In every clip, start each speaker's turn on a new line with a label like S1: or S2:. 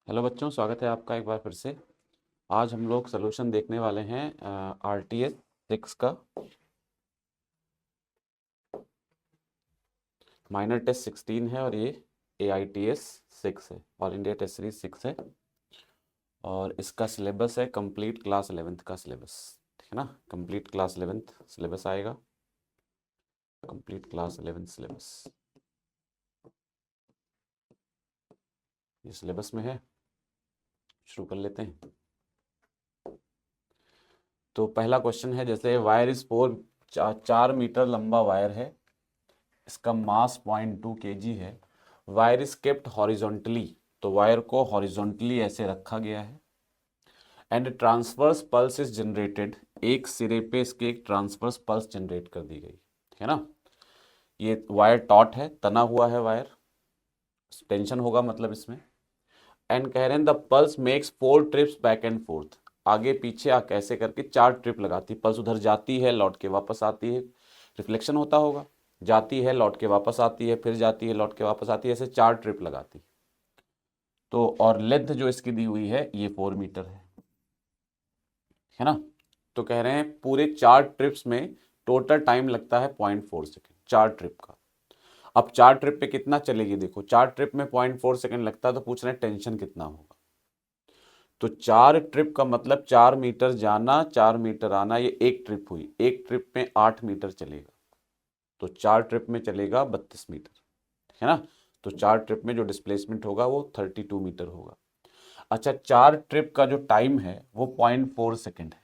S1: Hello बच्चों, स्वागत है आपका एक बार फिर से। आज हम लोग सलूशन देखने वाले हैं RTS 6 का। माइनर टेस्ट 16 है और ये AITS 6 है, ऑल इंडिया टेस्ट सीरीज 6 है। और इसका सिलेबस है कंप्लीट क्लास 11th का सिलेबस, ठीक है ना। कंप्लीट क्लास 11th सिलेबस आएगा, कंप्लीट क्लास 11th सिलेबस ये सिलेबस में है। शुरू कर लेते हैं। तो पहला क्वेश्चन है, जैसे वायर इज 4 मीटर लंबा वायर है, इसका मास 0.2 kg है। वायर इज केप्ट हॉरिजॉन्टली, तो वायर को हॉरिजॉन्टली ऐसे रखा गया है। And transverse pulse is generated, एक सिरे पे इसके एक ट्रांसवर्स पल्स जनरेट कर दी गई है ना। ये वायर टॉट है, तना हुआ है वायर, टेंशन होगा मतलब इसमें। एंड कह रहे हैं the pulse makes 4 trips back and fourth, आगे पीछे कैसे करके 4 ट्रिप लगाती। पल्स उधर जाती है, लौट के वापस आती है, रिफ्लेक्शन होता होगा, जाती है लौट के वापस आती है, फिर जाती है लौट के वापस आती है, ऐसे 4 ट्रिप लगाती। तो और लेंथ जो इसकी दी हुई है ये 4 मीटर है ना। तो कह रहे हैं पूरे 4 ट्रिप्स में टोटल टाइम लगता है 0.4 सेकेंड 4 ट्रिप का। अब 4 ट्रिप पे कितना चलेगी, देखो 4 ट्रिप में 0.4 सेकेंड लगता है, तो पूछ रहे हैं टेंशन कितना होगा। तो 4 ट्रिप का मतलब 4 मीटर जाना 4 मीटर आना, ये एक ट्रिप हुई, एक ट्रिप में 8 मीटर चलेगा। तो 4 ट्रिप में चलेगा 32 मीटर, है ना। तो 4 ट्रिप में जो डिस्प्लेसमेंट होगा वो 32 मीटर होगा। अच्छा, 4 ट्रिप का जो टाइम है वो 0.4 सेकेंड है।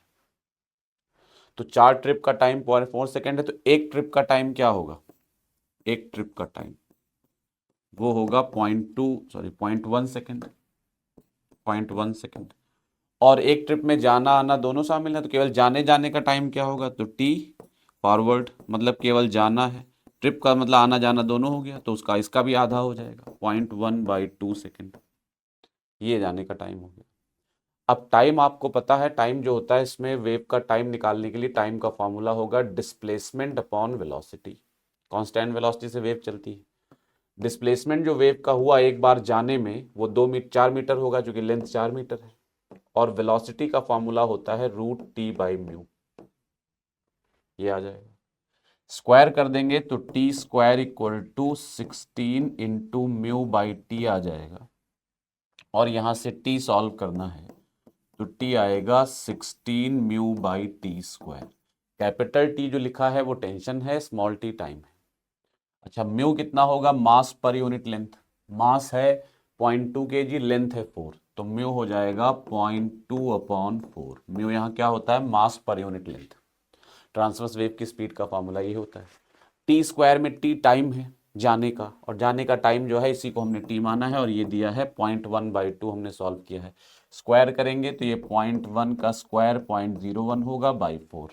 S1: तो 4 ट्रिप का टाइम 0.4 सेकेंड है, तो एक ट्रिप का टाइम क्या होगा, एक ट्रिप का टाइम वो होगा 0.1 सेकेंड, 0.1 सेकेंड। और एक ट्रिप में जाना आना दोनों शामिल है, तो केवल जाने जाने का टाइम क्या होगा, तो टी फॉरवर्ड, मतलब केवल जाना है। ट्रिप का मतलब आना जाना दोनों हो गया, तो उसका इसका भी आधा हो जाएगा, 0.1/2 सेकेंड। ये जाने का टाइम हो गया। अब टाइम आपको पता है, टाइम जो होता है इसमें वेव का टाइम निकालने के लिए टाइम का फॉर्मूला होगा displacement upon velocity. Constant velocity से वेव चलती है। डिस्प्लेसमेंट जो वेव का हुआ एक बार जाने में वो 4 मीटर होगा, जो कि लेंथ 4 मीटर है। और वेलोसिटी का फॉर्मूला होता है √T/μ, ये आ जाएगा। स्क्वायर कर देंगे तो T² = 16 × μ/T आ जाएगा। और यहां से T सॉल्व करना है तो T आएगा 16 μ/T²। कैपिटल T जो लिखा है वो टेंशन है, स्मॉल t टाइम है। अच्छा, म्यू कितना होगा, मास पर यूनिट लेंथ। मास है 0.2 kg, लेंथ है 4, तो म्यू हो जाएगा 0.2/4। म्यू यहाँ क्या होता है, mass per unit length. Transverse wave की स्पीड का फॉर्मूला ये होता है। T² में T टाइम है जाने का, और जाने का टाइम जो है इसी को हमने T माना है, और ये दिया है 0.1/2 हमने सॉल्व किया है। स्क्वायर करेंगे तो ये 0.1 का स्क्वायर 0.01 होगा बाई 4।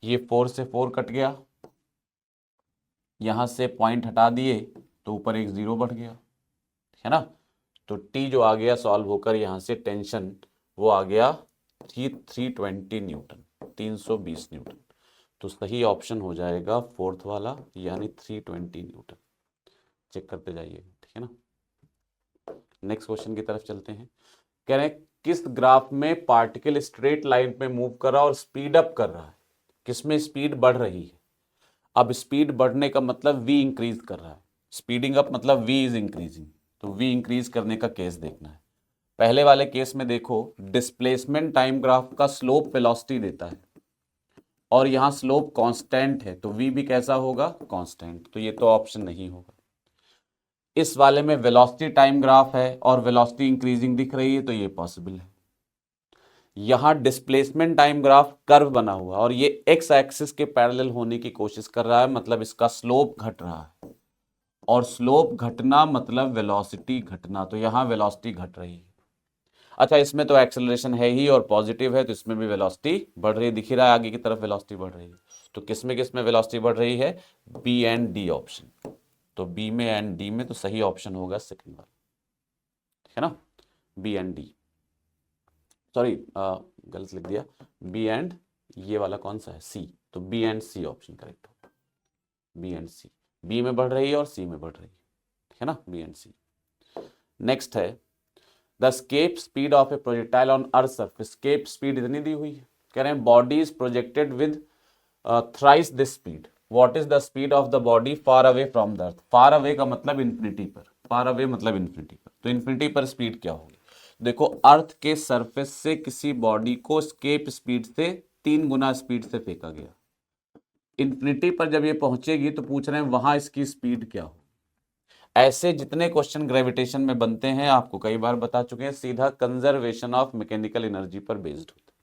S1: ये 4 से 4 कट गया, यहां से पॉइंट हटा दिए तो ऊपर एक 0 बढ़ गया, है ना। तो T जो आ गया सॉल्व होकर यहां से टेंशन वो आ गया 320 न्यूटन, 320 न्यूटन। तो सही ऑप्शन हो जाएगा फोर्थ वाला, यानी 320 न्यूटन। चेक करते जाइए, ठीक है ना। नेक्स्ट क्वेश्चन की तरफ चलते हैं। कह रहे हैं किस ग्राफ में पार्टिकल स्ट्रेट लाइन पे मूव कर रहा है और स्पीड अप कर रहा है, किसमें स्पीड बढ़ रही है। अब स्पीड बढ़ने का मतलब v इंक्रीज कर रहा है, स्पीडिंग अप मतलब v इज इंक्रीजिंग, तो v इंक्रीज करने का केस देखना है। पहले वाले केस में देखो, डिस्प्लेसमेंट टाइम ग्राफ का स्लोप वेलोसिटी देता है, और यहां स्लोप कांस्टेंट है, तो v भी कैसा होगा, कांस्टेंट, तो ये तो ऑप्शन नहीं होगा। इस वाले में वेलोसिटी टाइम ग्राफ है और वेलोसिटी इंक्रीजिंग दिख रही है, तो ये पॉसिबल है। यहां डिस्प्लेसमेंट टाइम ग्राफ कर्व बना हुआ और ये एक्स एक्सिस के पैरेलल होने की कोशिश कर रहा है, मतलब इसका स्लोप घट रहा है, और स्लोप घटना मतलब वेलोसिटी घटना, तो यहां वेलोसिटी घट रही है। अच्छा, इसमें तो एक्सेलरेशन है ही और पॉजिटिव है, तो इसमें भी वेलोसिटी बढ़ रही है, दिख ही रहा है आगे की तरफ वेलोसिटी बढ़ रही है। तो किसमें वेलोसिटी बढ़ रही है, बी एंड डी ऑप्शन। तो बी में एंड डी में तो सही ऑप्शन होगा सेकंड वाला, है ना, बी एंड डी। सॉरी, गलत लिख दिया, बी एंड ये वाला कौन सा है, सी, तो B and C option correct होगा। बी एंड सी, बी में बढ़ रही है और सी में बढ़ रही है ना, बी एंड सी। नेक्स्ट है, the escape speed of a projectile on earth surface, escape speed इतनी दी हुई है, कह रहे हैं body is projected with thrice this speed, what is the speed of the body far away from the earth, far away का मतलब infinity पर, फार अवे मतलब इन्फिनिटी पर, तो इन्फिनिटी पर स्पीड क्या होगी, देखो अर्थ के सरफेस से किसी बॉडी को स्केप स्पीड से 3 गुना स्पीड से फेंका गया, इन्फिनिटी पर जब ये पहुंचेगी तो पूछ रहे हैं वहां इसकी स्पीड क्या हो। ऐसे जितने क्वेश्चन ग्रेविटेशन में बनते हैं आपको कई बार बता चुके हैं, सीधा कंजर्वेशन ऑफ मैकेनिकल एनर्जी पर बेस्ड होता है,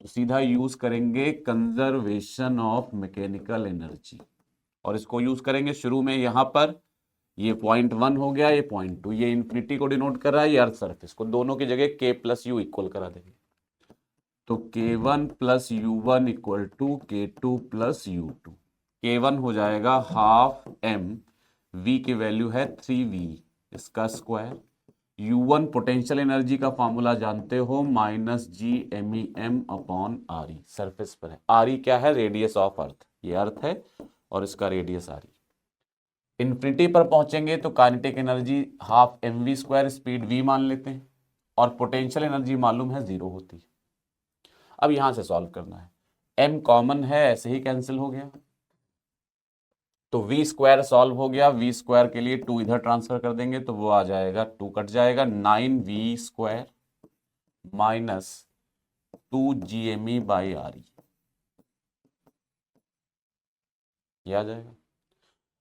S1: तो सीधा यूज करेंगे कंजर्वेशन ऑफ मैकेनिकल एनर्जी, और इसको यूज करेंगे शुरू में यहां पर, ये पॉइंट 1 हो गया, ये पॉइंट 2, ये इन्फिनिटी को डिनोट कर रहा है, ये अर्थ सरफेस को, दोनों की जगह k प्लस यू इक्वल करा देंगे, तो k1 plus u1 equal to k2 plus u2, k1 हो जाएगा हाफ m, v की वैल्यू है 3v इसका स्क्वायर, u1 पोटेंशियल एनर्जी का फॉर्मूला जानते हो, minus G M E M upon R E, surface पर है, आर ई क्या है, रेडियस ऑफ अर्थ, ये अर्थ है और इसका रेडियस आर ई। इन्फिनिटी पर पहुंचेंगे तो kinetic energy half M V square, speed v मान लेते हैं, और पोटेंशियल एनर्जी मालूम है 0 होती है। अब यहां से सॉल्व करना है, m कॉमन है ऐसे ही कैंसिल हो गया, तो v स्क्वायर सॉल्व हो गया, v स्क्वायर के लिए 2 इधर ट्रांसफर कर देंगे तो वो आ जाएगा 2 कट जाएगा, 9v square minus 2gme by R E, ये आ जाएगा।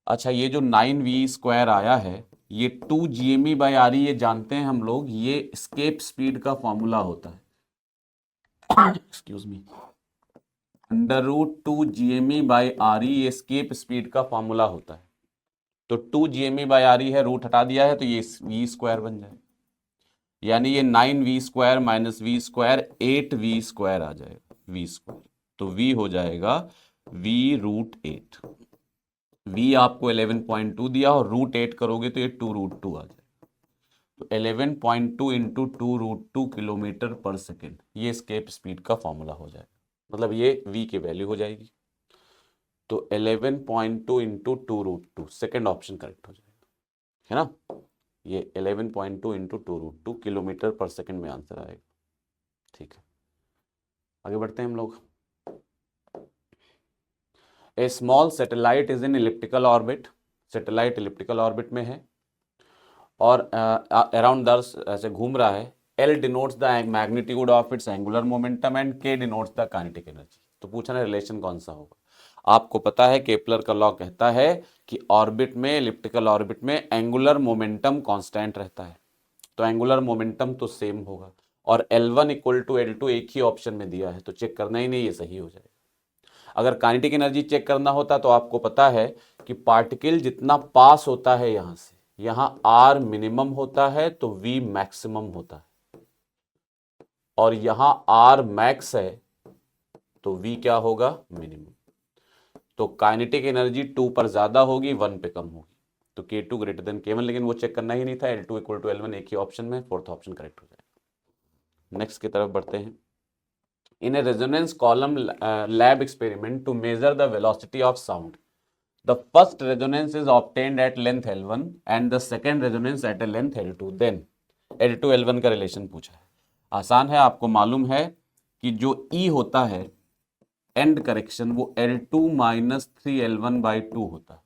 S1: अच्छा ये जो 9v स्क्वायर आया है, ये 2gme बाई आर ई, ये जानते हैं हम लोग, ये स्केप स्पीड का फॉर्मूला होता है, excuse me, under root 2gme by R E ये स्केप स्पीड का फॉर्मूला होता है, तो 2gme बाई आर ई है, रूट हटा दिया है तो ये v स्क्वायर बन जाएगा, यानी ये 9v square minus v square 8v square आ जाएगा, v स्क्वायर, तो v हो जाएगा v रूट 8, v आपको 11.2 दिया और रूट 8 करोगे तो ये 2 रूट 2 आ जाएगा, तो 11.2 into 2 root 2 kilometre per second, ये स्केप स्पीड का फॉर्मूला हो जाएगा, मतलब ये v की वैल्यू हो जाएगी, तो 11.2 into 2 root 2, second option correct हो जाएगा, है ना, ये 11.2 into 2 root 2 kilometre per second में आंसर आएगा। ठीक है, आगे बढ़ते हैं हम लोग। A small satellite is in elliptical orbit, satellite elliptical orbit में है और अराउंड द अर्थ ऐसे घूम रहा है, L denotes the magnitude of its angular momentum and K denotes the kinetic energy, तो पूछा ना रिलेशन कौन सा होगा, आपको पता है केपलर का लॉ कहता है कि ऑर्बिट में, इलिप्टिकल ऑर्बिट में एंगुलर मोमेंटम कांस्टेंट रहता है, तो एंगुलर मोमेंटम तो सेम होगा, और L1 इक्वल टू L2 एक ही ऑप्शन में दिया है तो चेक करना ही नहीं, ये सही हो जाएगा। अगर काइनेटिक एनर्जी चेक करना होता तो आपको पता है कि पार्टिकल जितना पास होता है यहां से, यहां R मिनिमम होता है तो V मैक्सिमम होता है, और यहां R मैक्स है तो V क्या होगा, मिनिमम, तो काइनेटिक एनर्जी 2 पर ज्यादा होगी 1 पे कम होगी, तो K2 ग्रेटर देन K1, लेकिन वो चेक करना ही नहीं था, L2 इक्वल टू L1 एक ही ऑप्शन में, फोर्थ ऑप्शन करेक्ट हो जाएगा। नेक्स्ट की तरफ बढ़ते हैं। In a resonance column lab experiment to measure the velocity of sound, the first resonance is obtained at length L1 and the second resonance at a length L2, then L2 L1 का relation पूछा है। आसान है, आपको मालूम है कि जो E होता है एंड करेक्शन वो L2 माइनस 3L1 बाई 2 होता है,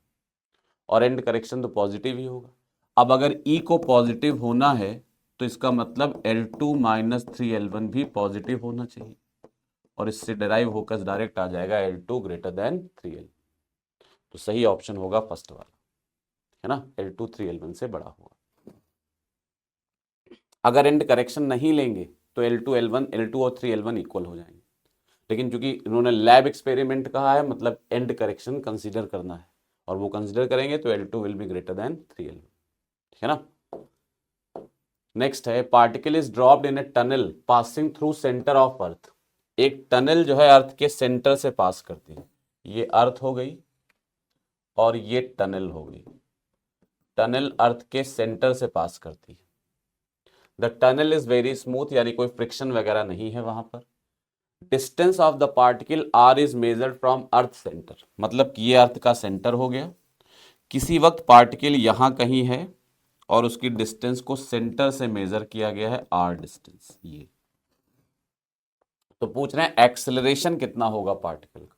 S1: और एंड करेक्शन तो पॉजिटिव ही होगा। अब अगर E को पॉजिटिव होना है तो इसका मतलब L2 माइनस 3L1 भी पॉजिटिव होना चाहिए, और इससे डिराइव होकर डायरेक्ट आ जाएगा L2 ग्रेटर देन 3L, तो सही ऑप्शन होगा फर्स्ट वाला, है ना, L2 3L1 से बड़ा होगा। अगर एंड करेक्शन नहीं लेंगे तो L2 L1, L2 और 3L1 इक्वल हो जाएंगे, लेकिन चूंकि इन्होंने लैब एक्सपेरिमेंट कहा है मतलब एंड करेक्शन कंसीडर करना है, और वो कंसीडर करेंगे तो L2 will be greater then 3L1, ठीक है ना। नेक्स्ट है, particle is dropped in a tunnel passing through centre of earth, एक टनल जो है अर्थ के सेंटर से पास करती है, ये अर्थ हो गई और ये टनल हो गई, टनल अर्थ के सेंटर से पास करती है, the tunnel is very smooth, यानी कोई फ्रिक्शन वगैरह नहीं है वहां पर, distance of the particle R is measured from earth centre, मतलब कि ये अर्थ का सेंटर हो गया, किसी वक्त पार्टिकल यहां कहीं है और उसकी डिस्टेंस को सेंटर से मेजर किया गया है r डिस्टेंस ये। तो पूछ रहे हैं एक्सेलरेशन कितना होगा पार्टिकल का।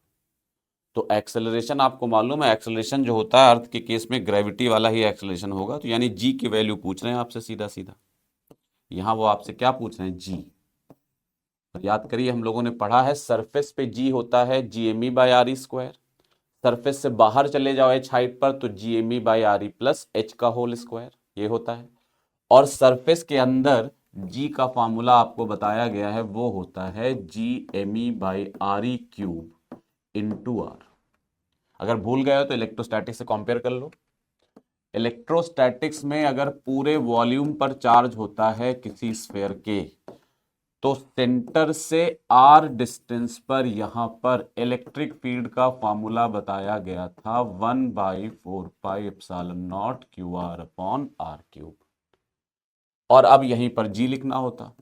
S1: तो एक्सेलरेशन आपको मालूम है, एक्सेलरेशन जो होता है अर्थ के केस में ग्रेविटी वाला ही एक्सेलरेशन होगा। तो यानी जी की वैल्यू पूछ रहे हैं आपसे सीधा सीधा। यहां वो आपसे क्या पूछ रहे हैं, जी। याद करिए हम लोगों ने पढ़ा है सरफेस पे जी होता है GME by R E square. Surface से बाहर चले जाओ h हाइट पर तो GME by R E plus H का होल स्क्वायर ये होता है। और सरफेस के अंदर जी का फॉर्मूला आपको बताया गया है, वो होता है GME by R E cube into R. अगर भूल गए हो तो इलेक्ट्रोस्टैटिक्स से कंपेयर कर लो। इलेक्ट्रोस्टैटिक्स में अगर पूरे वॉल्यूम पर चार्ज होता है किसी स्फेयर के, तो सेंटर से r डिस्टेंस पर यहां पर इलेक्ट्रिक फील्ड का फॉर्मूला बताया गया था 1/4πε0 QR अपॉन r क्यूब। और अब यहीं पर g लिखना होता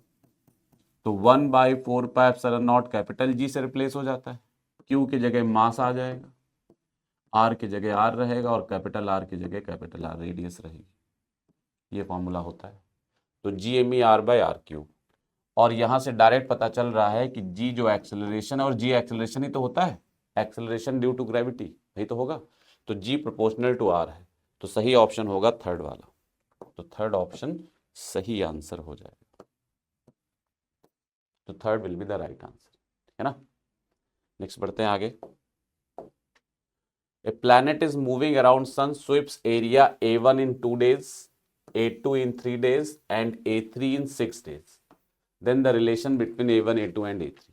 S1: तो 1/4πε0 कैपिटल G से रिप्लेस हो जाता है, Q की जगह मास आ जाएगा, R की जगह R रहेगा और कैपिटल R की जगह कैपिटल R रेडियस रहेगी। ये फॉर्मूला होता है। तो GME r/r क्यूब। और यहां से डायरेक्ट पता चल रहा है कि जी जो एक्सेलरेशन है, और जी एक्सेलरेशन ही तो होता है, एक्सेलरेशन ड्यू टू ग्रेविटी यही तो होगा। तो जी प्रोपोर्शनल टू आर है। तो सही ऑप्शन होगा थर्ड वाला। तो थर्ड ऑप्शन सही आंसर हो जाएगा। तो third will be the right answer, है ना। नेक्स्ट बढ़ते हैं आगे। A planet is moving around sun sweeps area A1 in 2 days, A2 in 3 days and A3 in 6 days. Then the relation between A1, A2 and A3.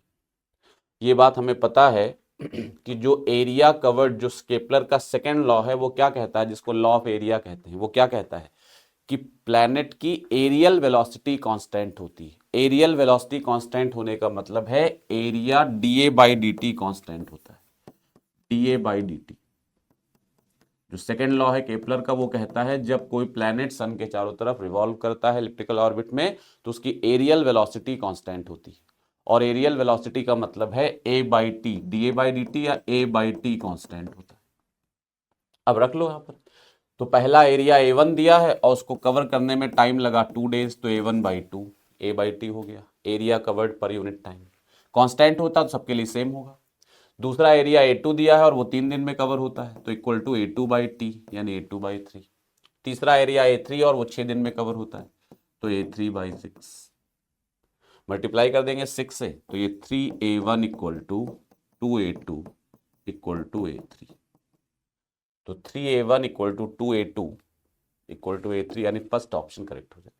S1: ये बात हमें पता है कि जो एरिया कवर्ड, जो स्केपलर का सेकेंड लॉ है, वो क्या कहता है, जिसको लॉ ऑफ एरिया कहते हैं, वो क्या कहता है कि प्लैनेट की एरियल वेलोसिटी कांस्टेंट होती है। एरियल वेलोसिटी कांस्टेंट होने का मतलब है एरिया dA/dt कांस्टेंट होता है। dA/dt जो सेकेंड लॉ है केपलर का, वो कहता है जब कोई प्लैनेट सन के चारों तरफ रिवॉल्व करता है इलिप्टिकल ऑर्बिट में, तो उसकी एरियल वेलोसिटी कांस्टेंट होती है। और एरियल वेलोसिटी का मतलब है A/T, dA/dt या A/T कांस्टेंट होता है। अब रख लो यहां पर। तो पहला एरिया A1 दिया है और उसको कवर करने में टाइम लगा 2 days, तो A1/2 A/T हो गया, area covered per unit time. Constant होता तो सबके लिए सेम होगा। दूसरा एरिया A2 दिया है और वो 3 दिन में कवर होता है, तो इक्वल टू A2/T यानी A2/3। तीसरा एरिया A3 और वो 6 दिन में कवर होता है, तो A3/6। मल्टीप्लाई कर देंगे 6 से, तो ये 3A1 equal to 2A2 equal to A3। तो 3A1 equal to 2A2 equal to A3 यानी फर्स्ट ऑप्शन करेक्ट हो जाए,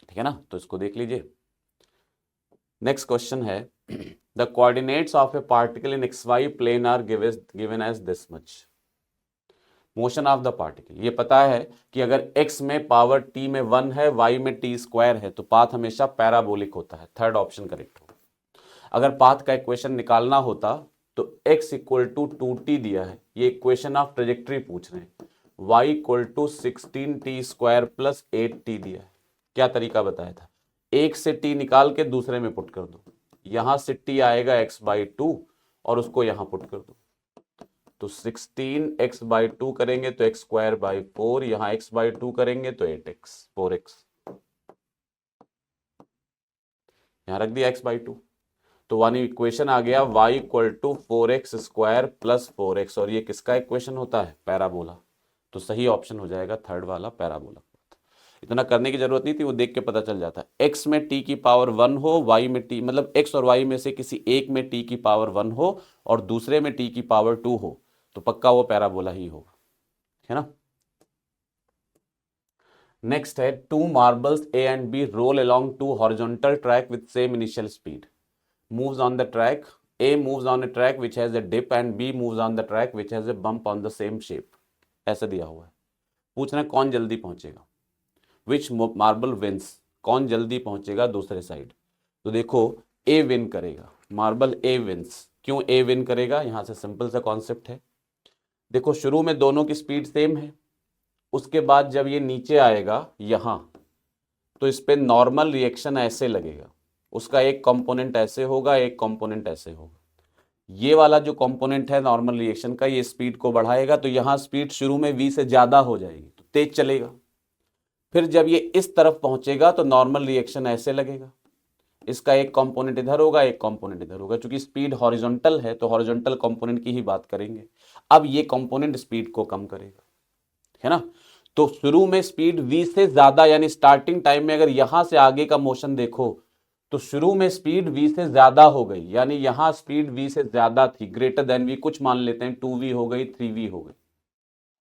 S1: ठीक है ना। तो इसको देख लीजिए। नेक्स्ट क्वेश्चन है, the coordinates of a particle in XY plane are given as this much. Motion of the particle, ये पता है कि अगर x में पावर t में 1 है, y में t स्क्वायर है, तो पाथ हमेशा पैराबोलिक होता है। थर्ड ऑप्शन करेक्ट होगा। अगर पाथ का इक्वेशन निकालना होता तो x इक्वल टू 2t दिया है, ये इक्वेशन ऑफ ट्रेजेक्ट्री पूछ रहे हैं। y equal to 16t square plus 8t दिया है। क्या तरीका बताया था, एक से t निकाल के दूसरे में पुट कर दो, यहां से t आएगा x/2 और उसको यहां पुट कर दो, तो 16x/2 करेंगे तो x²/4, यहां x/2 करेंगे तो 8x 4x, यहां रख दिया x/2। तो वन इक्वेशन आ गया y equal to 4x² plus 4x, और ये किसका इक्वेशन होता है, पैराबोला। तो सही ऑप्शन हो जाएगा थर्ड वाला, पैराबोला। इतना करने की जरूरत नहीं थी, वो देख के पता चल जाता है। x में t की पावर 1 हो, y में t मतलब x और y में से किसी एक में t की पावर 1 हो और दूसरे में t की पावर 2 हो, तो पक्का वो पैराबोला ही होगा, है ना। नेक्स्ट है, two marbles A and B roll along two horizontal track with same initial speed, moves on the track, A moves on a track which has a dip and B moves on the track which has a bump on the same shape। ऐसा दिया हुआ है, पूछना है कौन जल्दी पहुंचेगा, which marble wins, कौन जल्दी पहुंचेगा दूसरे साइड। तो देखो A विन करेगा, मार्बल A विंस। क्यों A विन करेगा, यहां से सिंपल सा कॉन्सेप्ट है। देखो शुरू में दोनों की स्पीड सेम है, उसके बाद जब ये नीचे आएगा यहां, तो इस पे नॉर्मल रिएक्शन ऐसे लगेगा, उसका एक कंपोनेंट ऐसे होगा, एक कंपोनेंट ऐसे होगा। ये वाला जो कंपोनेंट है नॉर्मल रिएक्शन का, ये स्पीड को बढ़ाएगा, तो यहां स्पीड शुरू में v से ज्यादा हो जाएगी, तो तेज चलेगा। फिर जब ये इस तरफ पहुंचेगा तो नॉर्मल रिएक्शन ऐसे लगेगा, इसका एक कंपोनेंट इधर होगा, एक कंपोनेंट इधर होगा। क्योंकि स्पीड हॉरिजॉन्टल है तो हॉरिजॉन्टल कंपोनेंट की ही बात करेंगे। अब ये कंपोनेंट स्पीड को कम करेगा, है ना। तो शुरू में स्पीड v से ज्यादा, यानी स्टार्टिंग टाइम में अगर यहां से आगे का मोशन देखो तो शुरू में स्पीड v से ज्यादा हो गई, यानी यहां स्पीड v से ज्यादा थी, ग्रेटर देन v, कुछ मान लेते हैं 2v हो गई, 3v हो गई,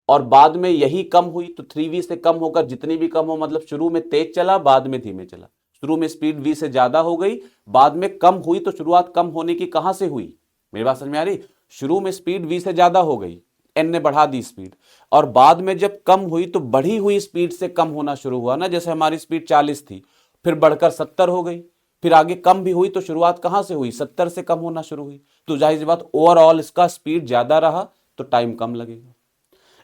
S1: और बाद में यही कम हुई तो 3v से कम होकर जितनी भी कम हो, मतलब शुरू में तेज चला बाद में धीमे चला। शुरू में स्पीड v से ज्यादा हो गई, बाद में कम हुई, तो शुरुआत कम होने की कहां से हुई, मेरी बात समझ में आ रही। शुरू में स्पीड v से ज्यादा हो गई, n ने बढ़ा दी स्पीड, और बाद में जब कम हुई तो बढ़ी हुई स्पीड से कम होना शुरू हुआ ना। जैसे हमारी स्पीड 40 थी, फिर बढ़कर 70 हो गई, फिर आगे कम भी हुई, तो शुरुआत कहां से हुई, 70 से कम होना शुरू हुई। तो जाहिर सी बात ओवरऑल इसका स्पीड ज्यादा रहा तो टाइम कम लगेगा।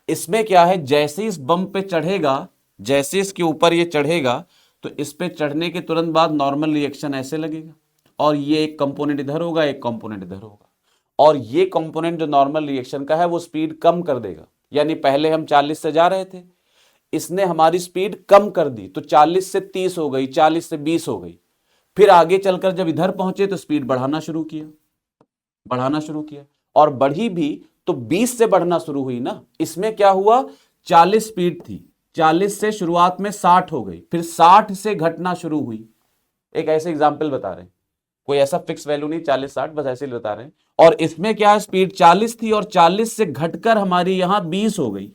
S1: इसमें क्या है, जैसे इस बम पे चढ़ेगा, जैसे इसके ऊपर ये चढ़ेगा तो इस पे चढ़ने के तुरंत बाद नॉर्मल रिएक्शन ऐसे लगेगा, और ये एक कंपोनेंट इधर होगा, एक कंपोनेंट इधर होगा, और ये कंपोनेंट जो नॉर्मल रिएक्शन का है वो स्पीड कम कर देगा। यानी पहले हम 40 से जा रहे थे, इसने हमारी स्पीड कम कर दी तो 40 से 30 हो गई, 40 से 20 हो गई। फिर आगे चलकर जब इधर पहुंचे तो स्पीड बढ़ाना शुरू किया, बढ़ाना शुरू किया, और बढ़ी भी तो 20 से बढ़ना शुरू हुई ना। इसमें क्या हुआ, 40 स्पीड थी, 40 से शुरुआत में 60 हो गई, फिर 60 से घटना शुरू हुई। एक ऐसे एग्जाम्पल बता रहे हैं, कोई ऐसा फिक्स वैल्यू नहीं 40 60, बस ऐसे ही बता रहे हैं। और इसमें क्या है, स्पीड 40 थी और 40 से घटकर हमारी यहां 20 हो गई,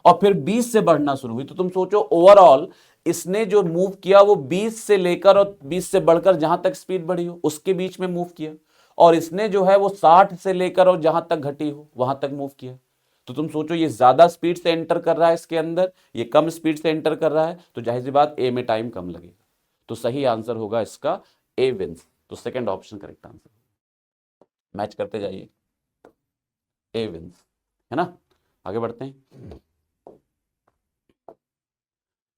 S1: और फिर 20 से बढ़ना शुरू हुई। तो तुम सोचो ओवरऑल इसने जो मूव किया वो 20 से लेकर और 20 से बढ़कर जहां तक स्पीड बढ़ी हो उसके बीच में मूव किया, और इसने जो है वो 60 से लेकर और जहां तक घटी हो वहां तक मूव किया। तो तुम सोचो ये ज्यादा स्पीड से एंटर कर रहा है इसके अंदर, ये कम स्पीड से एंटर कर रहा है, तो जाहिर सी बात ए में टाइम कम लगेगा। तो सही आंसर होगा इसका ए विंस। तो second option correct answer, match करते जाइए, ए विंस, है ना। आगे बढ़ते हैं।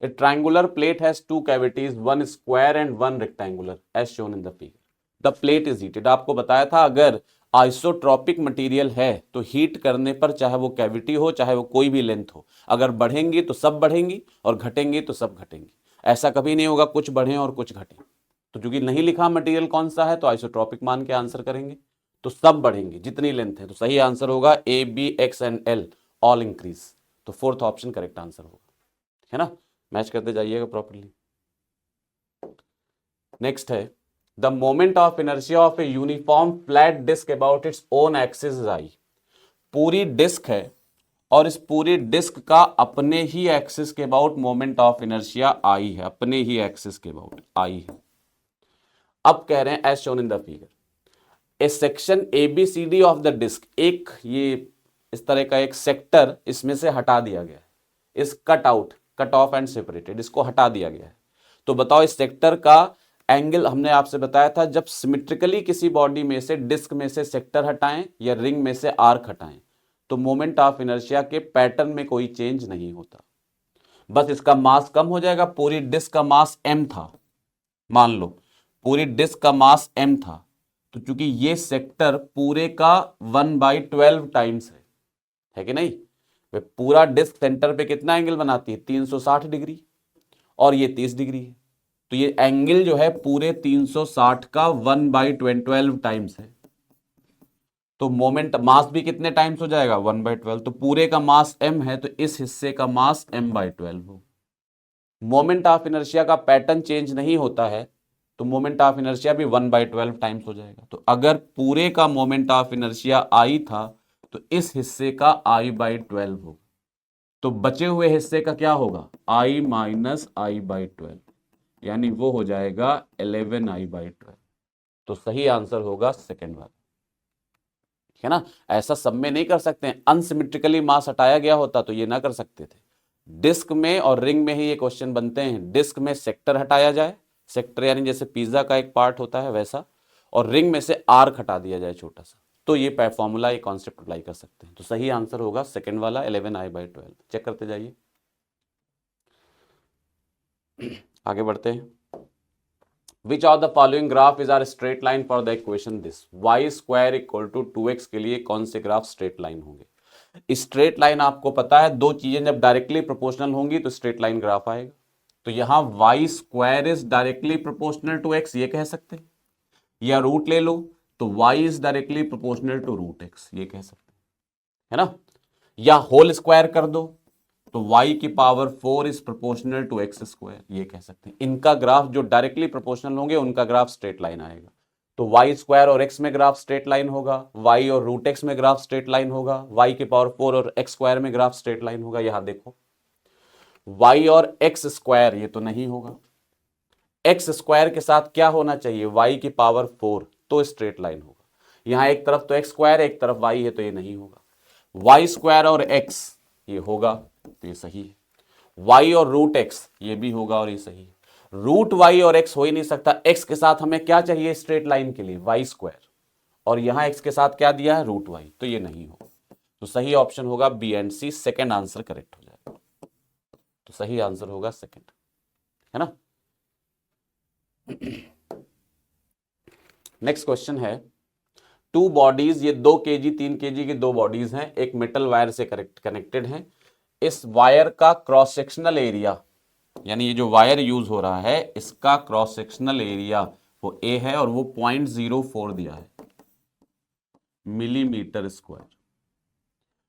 S1: A triangular plate has two cavities, one square and one rectangular, as shown in the figure. The plate is heated. आपको बताया था अगर आइसोट्रॉपिक मटेरियल है तो हीट करने पर चाहे वो कैविटी हो चाहे वो कोई भी लेंथ हो, अगर बढ़ेंगी तो सब बढ़ेंगी और घटेंगी तो सब घटेंगी। ऐसा कभी नहीं होगा कुछ बढ़े और कुछ घटे। तो चूंकि नहीं लिखा मटेरियल कौन सा है तो आइसोट्रॉपिक मान के आंसर करेंगे, तो सब बढ़ेंगे जितनी लेंथ है। तो सही आंसर होगा A B X and L all increase. तो फोर्थ ऑप्शन करेक्ट आंसर होगा, है ना। मैच करते जाइएगा प्रॉपर्ली। नेक्स्ट है the moment of inertia of a uniform flat disc about its own axis I. पूरी डिस्क है और इस पूरी डिस्क का अपने ही एक्सिस के about moment of inertia I है, अपने ही एक्सिस के अबाउट आई है। अब कह रहे हैं as shown in the figure a section ABCD of the disc, एक ये इस तरह का एक सेक्टर इसमें से हटा दिया गया है, इस cut out, cut off and separated, इसको हटा दिया गया है। तो बताओ इस सेक्टर का एंगल, हमने आपसे बताया था जब सिमेट्रिकली किसी बॉडी में से डिस्क में से सेक्टर हटाएं या रिंग में से आर्क हटाएं तो मोमेंट ऑफ इनर्शिया के पैटर्न में कोई चेंज नहीं होता, बस इसका मास कम हो जाएगा। पूरी डिस्क का मास m था, मान लो पूरी डिस्क का मास m था, तो चूंकि ये सेक्टर पूरे का 1/12 टाइम्स है कि नहीं। वे पूरा डिस्क सेंटर पे कितना एंगल बनाती है, 360 डिग्री, और ये 30 डिग्री है, तो ये एंगल जो है पूरे 360 का 1/12 टाइम्स है। तो मोमेंट मास भी कितने टाइम्स हो जाएगा, 1/12। तो पूरे का मास m है तो इस हिस्से का मास m/12 हो। मोमेंट ऑफ इनर्शिया का पैटर्न चेंज नहीं होता है तो मोमेंट ऑफ इनर्शिया भी 1/12 टाइम्स हो जाएगा। तो अगर पूरे का मोमेंट ऑफ इनर्शिया I था तो इस हिस्से का I/12 होगा, तो बचे हुए हिस्से का क्या होगा, I माइनस I/12, यानी वो हो जाएगा 11I/12। तो सही आंसर होगा सेकेंड वाला, है ना। ऐसा सब में नहीं कर सकते हैं, अनसिमेट्रिकली मास हटाया गया होता तो ये ना कर सकते थे। डिस्क में और रिंग में ही ये क्वेश्चन बनते हैं, डिस्क में सेक्टर हटाया जाए, सेक्टर यानी जैसे पिज्जा का एक पार्ट होता है वैसा, और रिंग में से आर्क हटा दिया जाए छोटा सा, तो ये फॉर्मूला, ये कॉन्सेप्ट अप्लाई कर सकते हैं। तो सही आंसर होगा सेकेंड वाला 11I/12। चेक करते जाइए, आगे बढ़ते हैं। Which of the following graph is our straight line for the equation this y² = 2x के लिए कौन से ग्राफ स्ट्रेट लाइन होंगे। स्ट्रेट लाइन आपको पता है, दो चीजें जब डायरेक्टली प्रोपोर्शनल होंगी तो स्ट्रेट लाइन ग्राफ आएगा। तो यहां Y square is directly proportional to X, ये कह सकते हैं, या रूट ले लो तो Y is directly proportional to root X, ये कह सकते हैं, है ना। या होल स्क्वायर कर दो तो y की power 4 is proportional to X square, ये कह सकते हैं। इनका ग्राफ जो डायरेक्टली प्रोपोर्शनल होंगे उनका ग्राफ स्ट्रेट लाइन आएगा। तो वाई स्क्वायर और एक्स में ग्राफ स्ट्रेट लाइन होगा, वाई और रूट एक्स में ग्राफ स्ट्रेट लाइन होगा, वाई की पावर 4 और एक्स स्क्वायर में ग्राफ स्ट्रेट लाइन होगा। यहां देखो वाई और एक्स स्क्वायर ये तो नहीं होगा, एक्स स्क्वायर के साथ क्या होना चाहिए, वाई की पावर 4, तो स्ट्रेट लाइन होगा। यहां एक तरफ तो एक्स स्क्वायर है एक तरफ वाई है, तो ये नहीं होगा। वाई स्क्वायर और एक्स ये होगा तो ये सही है, वाई और रूट एक्स ये भी होगा और ये सही है। रूट वाई और एक्स हो ही नहीं सकता, एक्स के साथ हमें क्या चाहिए स्ट्रेट लाइन के लिए, वाई स्क्वायर, और यहां एक्स के साथ क्या दिया है रूट वाई, तो ये नहीं होगा। तो सही ऑप्शन होगा B and C, second answer correct हो जाएगा। तो सही आंसर होगा सेकेंड, है ना। नेक्स्ट क्वेश्चन है, टू बॉडीज, ये 2 kg 3 kg की दो बॉडीज हैं, एक मेटल वायर से कनेक्टेड हैं। इस वायर का क्रॉस सेक्शनल एरिया, यानी ये जो वायर यूज हो रहा है इसका क्रॉस सेक्शनल एरिया वो ए है और वो 0.04 दिया है मिलीमीटर स्क्वायर।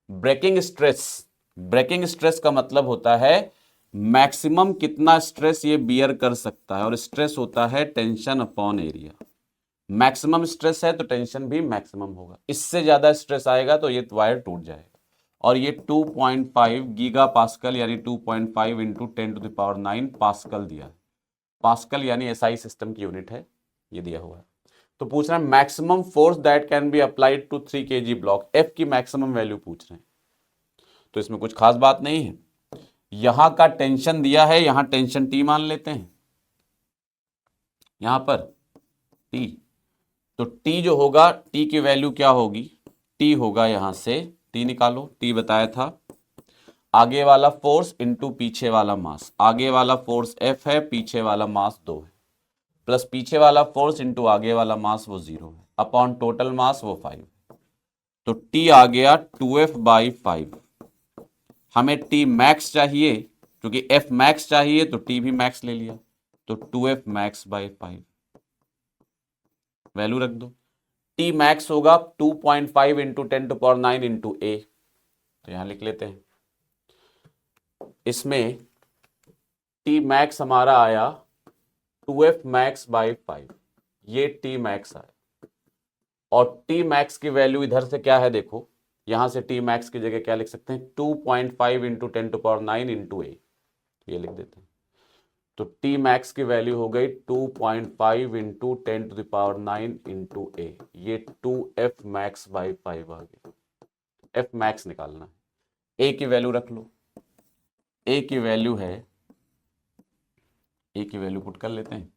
S1: ब्रेकिंग स्ट्रेस का मतलब होता है मैक्सिमम कितना स्ट्रेस ये बियर कर सकता है, और स्ट्रेस होता है tension upon area. Maximum stress है तो टेंशन भी मैक्सिमम होगा, इससे ज्यादा स्ट्रेस आएगा तो ये वायर टूट जाएगा। और ये 2.5 गीगा पास्कल यानी 2.5 इंटू 10⁹ पास्कल दिया है। पास्कल यानी एसआई सिस्टम की यूनिट है, ये दिया हुआ है। तो पूछ रहे हैं maximum force that can be applied to 3 kg block, F की मैक्सिमम वैल्यू पूछ रहे हैं। तो इसमें कुछ खास बात नहीं है, यहां का टेंशन दिया है, यहां टेंशन टी मान लेते हैं, यहां पर टी। तो टी जो होगा, टी की वैल्यू क्या होगी, टी होगा यहां से, टी निकालो, टी बताया था आगे वाला फोर्स इंटू पीछे वाला मास। आगे वाला फोर्स एफ है, पीछे वाला मास 2 है, प्लस पीछे वाला फोर्स इंटू आगे वाला मास वो 0 है, अपॉन टोटल मास वो 5। तो टी आ गया 2F/5। हमें टी मैक्स चाहिए, क्योंकि एफ मैक्स चाहिए तो टी भी मैक्स ले लिया, तो 2F max/5 वैल्यू रख दो। टी मैक्स होगा 2.5 इंटू 10⁹ इंटू ए, तो यहां लिख लेते हैं। इसमें टी मैक्स हमारा आया 2F max/5, ये टी मैक्स आया। और टी मैक्स की वैल्यू इधर से क्या है देखो, यहां से टी मैक्स की जगह क्या लिख सकते हैं, 2.5 इंटू 10⁹ इंटू ए, ये लिख देते हैं। तो टी मैक्स की वैल्यू हो गई 2.5 इंटू 10⁹ इंटू ए, ये 2F max/5 आ गया। एफ मैक्स निकालना है, ए की वैल्यू रख लो, ए की वैल्यू है, ए की वैल्यू पुट कर लेते हैं।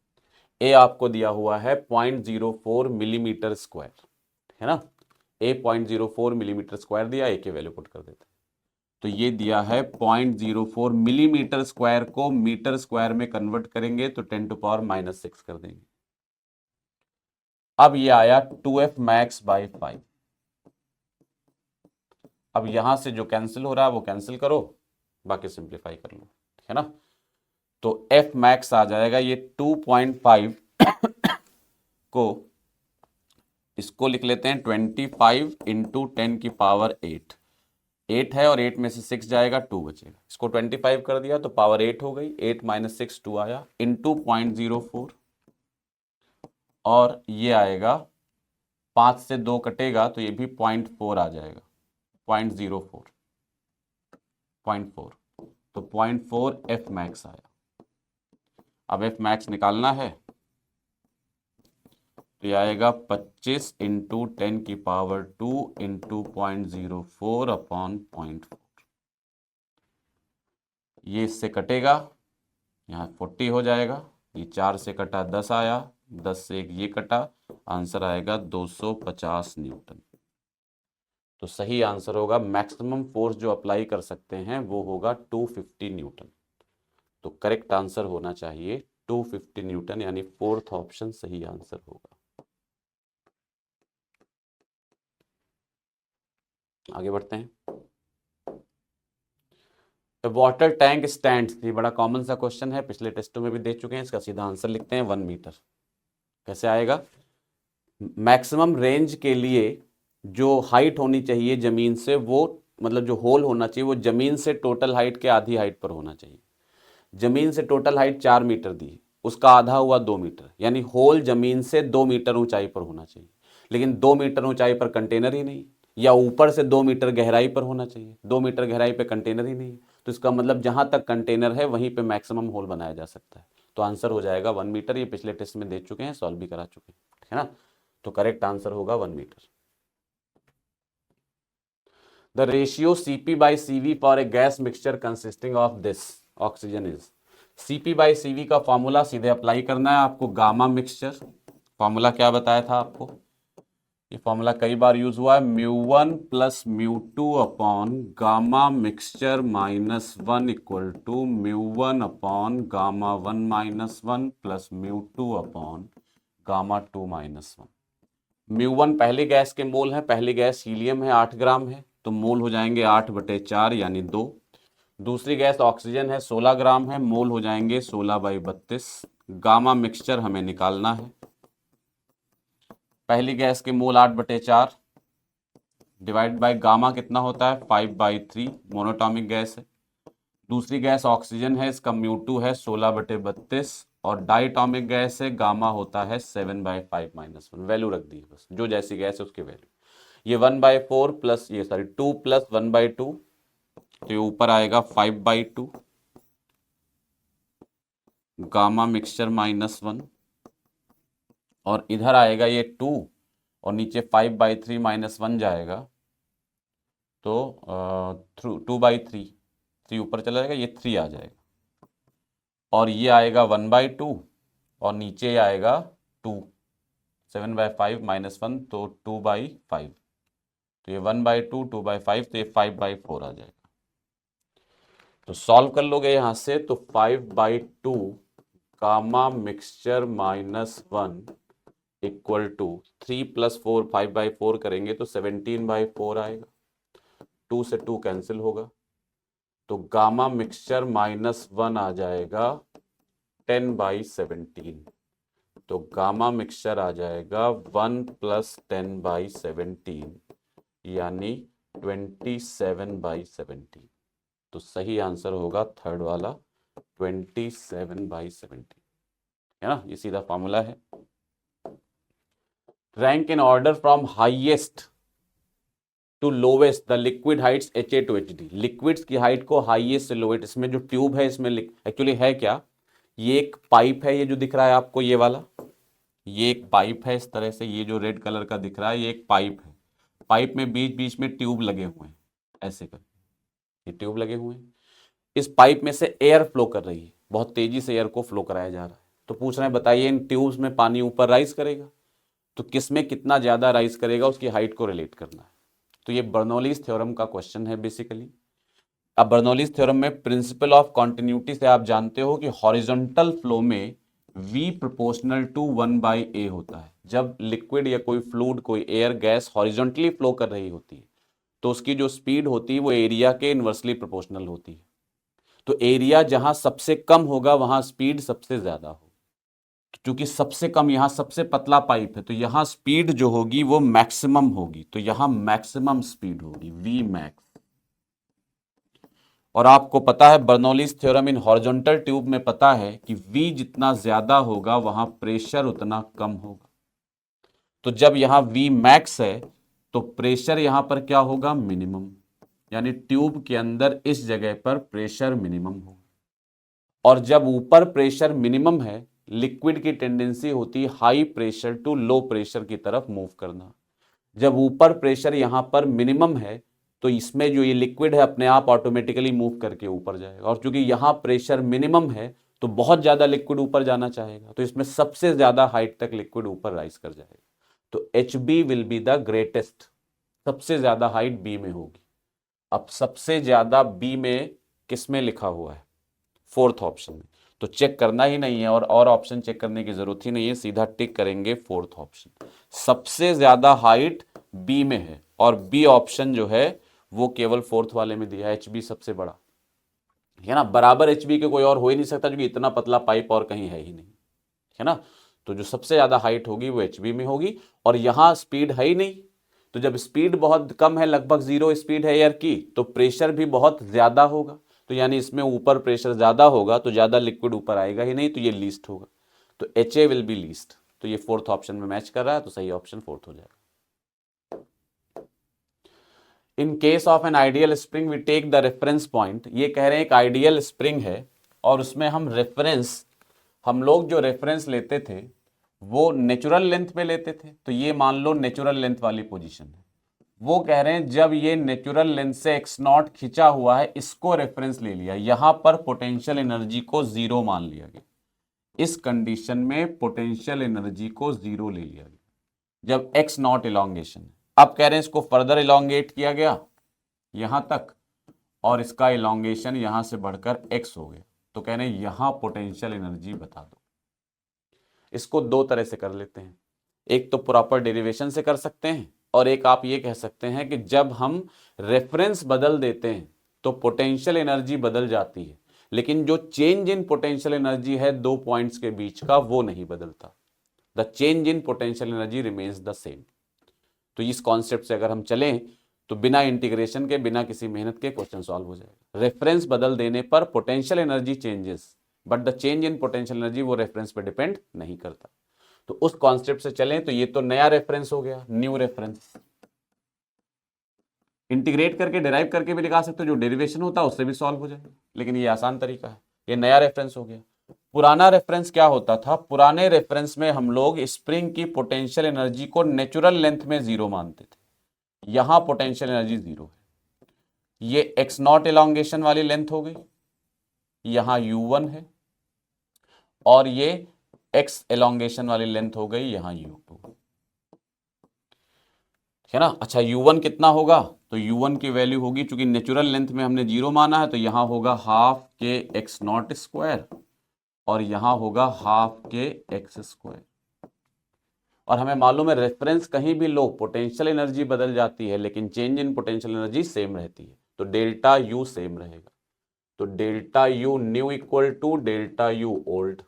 S1: ए आपको दिया हुआ है 0.04 मिलीमीटर स्क्वायर, है ना। ए 0.04 मिलीमीटर स्क्वायर दिया, ए की वैल्यू पुट कर देते हैं। तो ये दिया है 0.04 मिलीमीटर स्क्वायर को मीटर स्क्वायर में कन्वर्ट करेंगे तो 10⁻⁻6 कर देंगे। अब ये आया 2F max/5। अब यहां से जो कैंसिल हो रहा है वो कैंसिल करो, बाकी सिंप्लीफाई कर लो, है ना। तो F मैक्स आ जाएगा, ये 2.5 को इसको लिख लेते हैं 25 इंटू 10⁸8। 8 है और 8 में से 6 जाएगा, 2 बचेगा। इसको 25 कर दिया तो पावर 8 हो गई, 8 - 6 2 आया, इंटू 0.04, और ये आएगा 5 से 2 कटेगा तो ये भी 0.4 आ जाएगा, 0.04 0.4, तो 0.4 F मैक्स आया। अब F मैक्स निकालना है तो ये आएगा 25 इंटू 10⁻2 इंटू 0.04 अपॉन 0.4। ये इससे कटेगा, यहाँ 40 हो जाएगा, ये 4 से कटा 10 आया, 10 से 1 ये कटा, आंसर आएगा 250 न्यूटन। तो सही आंसर होगा मैक्सिमम फोर्स जो अप्लाई कर सकते हैं वो होगा 250 न्यूटन। तो करेक्ट आंसर होना चाहिए 250 न्यूटन, यानी फोर्थ ऑप्शन सही आंसर होगा। आगे बढ़ते हैं। वाटर टैंक स्टैंड, ये बड़ा कॉमन सा क्वेश्चन है, पिछले टेस्टों में भी दे चुके हैं, इसका सीधा आंसर लिखते हैं 1 मीटर। कैसे आएगा? मैक्सिमम रेंज के लिए जो हाइट होनी चाहिए जमीन से, वो मतलब जो होल होना चाहिए वो जमीन से टोटल हाइट के आधी हाइट पर होना चाहिए। जमीन से टोटल हाइट 4 मीटर दी, उसका आधा हुआ 2 मीटर, यानी होल जमीन से 2 मीटर ऊंचाई पर होना चाहिए। लेकिन 2 मीटर ऊंचाई पर कंटेनर ही नहीं, या ऊपर से 2 मीटर गहराई पर होना चाहिए, 2 मीटर गहराई पे कंटेनर ही नहीं। तो इसका मतलब जहां तक कंटेनर है वहीं पे मैक्सिमम होल बनाया जा सकता है। तो आंसर हो जाएगा 1 मीटर। ये पिछले टेस्ट में दे चुके हैं, सॉल्व भी करा चुके हैं, ठीक है ना। तो करेक्ट आंसर होगा 1 metre. The ratio Cp by Cv for a gas mixture consisting of this oxygen is. Cp by Cv का फॉर्मूला सीधे अप्लाई करना है आपको, गामा मिक्सचर। फॉर्मूला क्या बताया था आपको? ये फॉर्मूला कई बार यूज हुआ है, μ1 plus μ2 upon gamma mixture -1 equal to μ1 upon gamma 1 -1 plus μ2 upon gamma 2 -1। μ1 पहली गैस के मोल है, पहली गैस हीलियम है, 8 ग्राम है, तो मोल हो जाएंगे 8/4 यानी 2। दूसरी गैस ऑक्सीजन है, 16 ग्राम है, मोल हो जाएंगे 16/32। गामा मिक्सचर हमें निकालना है। पहली गैस के मोल 8/4 डिवाइड बाय गामा कितना होता है 5/3, मोनोटॉमिक गैस है। दूसरी गैस ऑक्सीजन है, इसका μ2 है 16/32 और डाइटॉमिक गैस है, गामा होता है 7/5 -1। वैल्यू रख दी बस, जो जैसी गैस है उसकी वैल्यू। ये 1/4 प्लस ये 2 प्लस 1/2, तो ये ऊपर आएगा 5/2 गामा मिक्सचर -1 और इधर आएगा ये 2 और नीचे 5/3 -1 जाएगा, तो 2/3, 3 ऊपर चला जाएगा, ये 3 आ जाएगा और ये आएगा 1/2 और नीचे आएगा 2, 7/5 -1 तो 2/5, तो ये 1/2 2/5 तो ये 5/4 आ जाएगा। तो सॉल्व कर लोगे यहां से, तो 5/2 गामा मिक्सचर -1 इक्वल टू 3 + 4 5/4 करेंगे तो 17/4 आएगा। 2 से 2 कैंसिल होगा, तो गामा मिक्सचर -1 आ जाएगा 10/17। तो गामा मिक्सचर आ जाएगा 1 + 10/17 यानी 27/17। तो सही आंसर होगा थर्ड वाला 27/17, है ना। ये सीधा फॉर्मूला है। Rank in order from highest to lowest the liquid heights HA to HD। Liquids की हाइट को हाईएस्ट से लोवेस्ट, इसमें जो ट्यूब है इसमें एक्चुअली है क्या, ये एक पाइप है, ये जो दिख रहा है आपको ये वाला, ये एक पाइप है इस तरह से, ये जो रेड कलर का दिख रहा है ये एक पाइप है। पाइप में बीच बीच में ट्यूब लगे हुए हैं, ऐसे कर ये ट्यूब लगे हुए हैं। इस पाइप में से एयर फ्लो कर रही है, बहुत तेजी से एयर को फ्लो कराया जा रहा है। तो पूछ रहे हैं बताइए इन ट्यूब्स में पानी ऊपर राइज करेगा, तो किस में कितना ज्यादा राइज करेगा, उसकी हाइट को रिलेट करना है। तो ये बर्नौलीज थ्योरम का क्वेश्चन है बेसिकली। अब बर्नौलीज थ्योरम में प्रिंसिपल ऑफ कॉन्टिन्यूटी से आप जानते हो कि हॉरिजॉन्टल फ्लो में V प्रोपोर्शनल टू 1/A होता है। जब लिक्विड या कोई फ्लूइड, कोई एयर गैस हॉरिजॉन्टली फ्लो कर रही होती है तो उसकी जो स्पीड होती है वो एरिया के इनवर्सली प्रोपोर्शनल होती है। तो एरिया जहां सबसे कम होगा वहां स्पीड सबसे ज्यादा होगी। क्योंकि सबसे कम, यहां सबसे पतला पाइप है तो यहां स्पीड जो होगी वो मैक्सिमम होगी, तो यहां मैक्सिमम स्पीड होगी V मैक्स। और आपको पता है Bernoulli's theorem in horizontal tube में पता है कि V जितना ज्यादा होगा वहां प्रेशर उतना कम होगा। तो जब यहां V मैक्स है तो प्रेशर यहां पर क्या होगा, मिनिमम, यानी ट्यूब के अंदर इस जगह पर प्रेशर मिनिमम होगा। और जब ऊपर प्रेशर मिनिमम है, लिक्विड की टेंडेंसी होती है high pressure to low pressure की तरफ मूव करना। जब ऊपर प्रेशर यहां पर मिनिमम है तो इसमें जो ये लिक्विड है अपने आप ऑटोमेटिकली मूव करके ऊपर जाएगा। और चूंकि यहां प्रेशर मिनिमम है तो बहुत ज्यादा लिक्विड ऊपर जाना चाहेगा, तो इसमें सबसे ज्यादा हाइट तक लिक्विड ऊपर राइज कर जाएगा। तो HB will be the greatest, सबसे ज्यादा हाइट B में होगी। अब सबसे ज्यादा B में किस में लिखा हुआ है, फोर्थ ऑप्शन में, तो चेक करना ही नहीं है और ऑप्शन चेक करने की जरूरत ही नहीं है, सीधा टिक करेंगे फोर्थ ऑप्शन। सबसे ज्यादा हाइट बी में है और बी ऑप्शन जो है वो केवल फोर्थ वाले में दिया है, HB सबसे बड़ा। है ना। बराबर एचबी के कोई और हो ही नहीं सकता क्योंकि इतना पतला पाइप और कहीं है ही नहीं, है ना। तो जो सबसे ज्यादा हाइट होगी वो एचबी में होगी, और यहां स्पीड है ही नहीं, तो जब स्पीड बहुत कम है, लगभग जीरो स्पीड है एयर की, तो प्रेशर भी बहुत ज्यादा होगा, तो यानी इसमें ऊपर प्रेशर ज्यादा होगा तो ज्यादा लिक्विड ऊपर आएगा ही नहीं, तो ये लीस्ट होगा, तो H A will be least. तो ये फोर्थ ऑप्शन में मैच कर रहा है, तो सही ऑप्शन फोर्थ हो जाएगा। In case of an ideal spring we take the reference point, ये कह रहे हैं एक आइडियल स्प्रिंग है और उसमें हम लोग जो रेफरेंस लेते थे वो नेचुरल लेंथ पे लेते थे, तो ये मान लो नेचुरल लेंथ वाली पोजीशन है। वो कह रहे हैं जब ये नेचुरल लेंथ से एक्स नॉट खिंचा हुआ है, इसको रेफरेंस ले लिया, यहां पर पोटेंशियल एनर्जी को जीरो मान लिया गया। इस कंडीशन में पोटेंशियल एनर्जी को जीरो ले लिया गया जब एक्स नॉट इलॉन्गेशन है। अब कह रहे हैं इसको फर्दर इलॉन्गेट किया गया यहां तक, और इसका इलॉन्गेशन यहां से बढ़कर एक्स हो गया, तो कह रहे हैं यहां पोटेंशियल एनर्जी बता दो। इसको दो तरह से कर लेते हैं, एक तो प्रॉपर डेरिवेशन से कर सकते हैं, और एक आप ये कह सकते हैं कि जब हम रेफरेंस बदल देते हैं तो पोटेंशियल एनर्जी बदल जाती है, लेकिन जो चेंज इन पोटेंशियल एनर्जी है दो पॉइंट्स के बीच का वो नहीं बदलता। The change in potential energy remains the same. तो इस कॉन्सेप्ट से अगर हम चलें तो बिना इंटीग्रेशन के, बिना किसी मेहनत के क्वेश्चन सॉल्व हो जाएगा। रेफरेंस बदल देने पर potential energy changes, but the change in potential energy वो रेफरेंस पे डिपेंड नहीं करता। तो उस कॉन्सेप्ट से चलें तो ये तो नया रेफरेंस हो गया, न्यू रेफरेंस। इंटीग्रेट करके डिराइव करके भी निकाल सकते हो, जो डेरिवेशन होता है उससे भी सॉल्व हो जाएगा, लेकिन ये आसान तरीका है। ये नया रेफरेंस हो गया। पुराना रेफरेंस क्या होता था, पुराने रेफरेंस में हम लोग स्प्रिंग की पोटेंशियल एनर्जी को नेचुरल लेंथ में जीरो मानते थे, यहां पोटेंशियल एनर्जी जीरो है। ये एक्स नॉट एलोंगेशन वाली लेंथ हो गई, यहां u1 है, और ये एक्स एलोंगेशन वाली लेंथ हो गई यहां u2, है ना। अच्छा u1 कितना होगा, तो u1 की वैल्यू होगी, चूंकि नेचुरल लेंथ में हमने जीरो माना है, तो यहां होगा half K x naught square, और यहां होगा हाफ के एक्स स्क्वायर। और हमें मालूम है रेफरेंस कहीं भी लो पोटेंशियल एनर्जी बदल जाती है, लेकिन change in potential energy same रहती है, तो डेल्टा यू सेम रहेगा। तो delta U new equal to delta U old,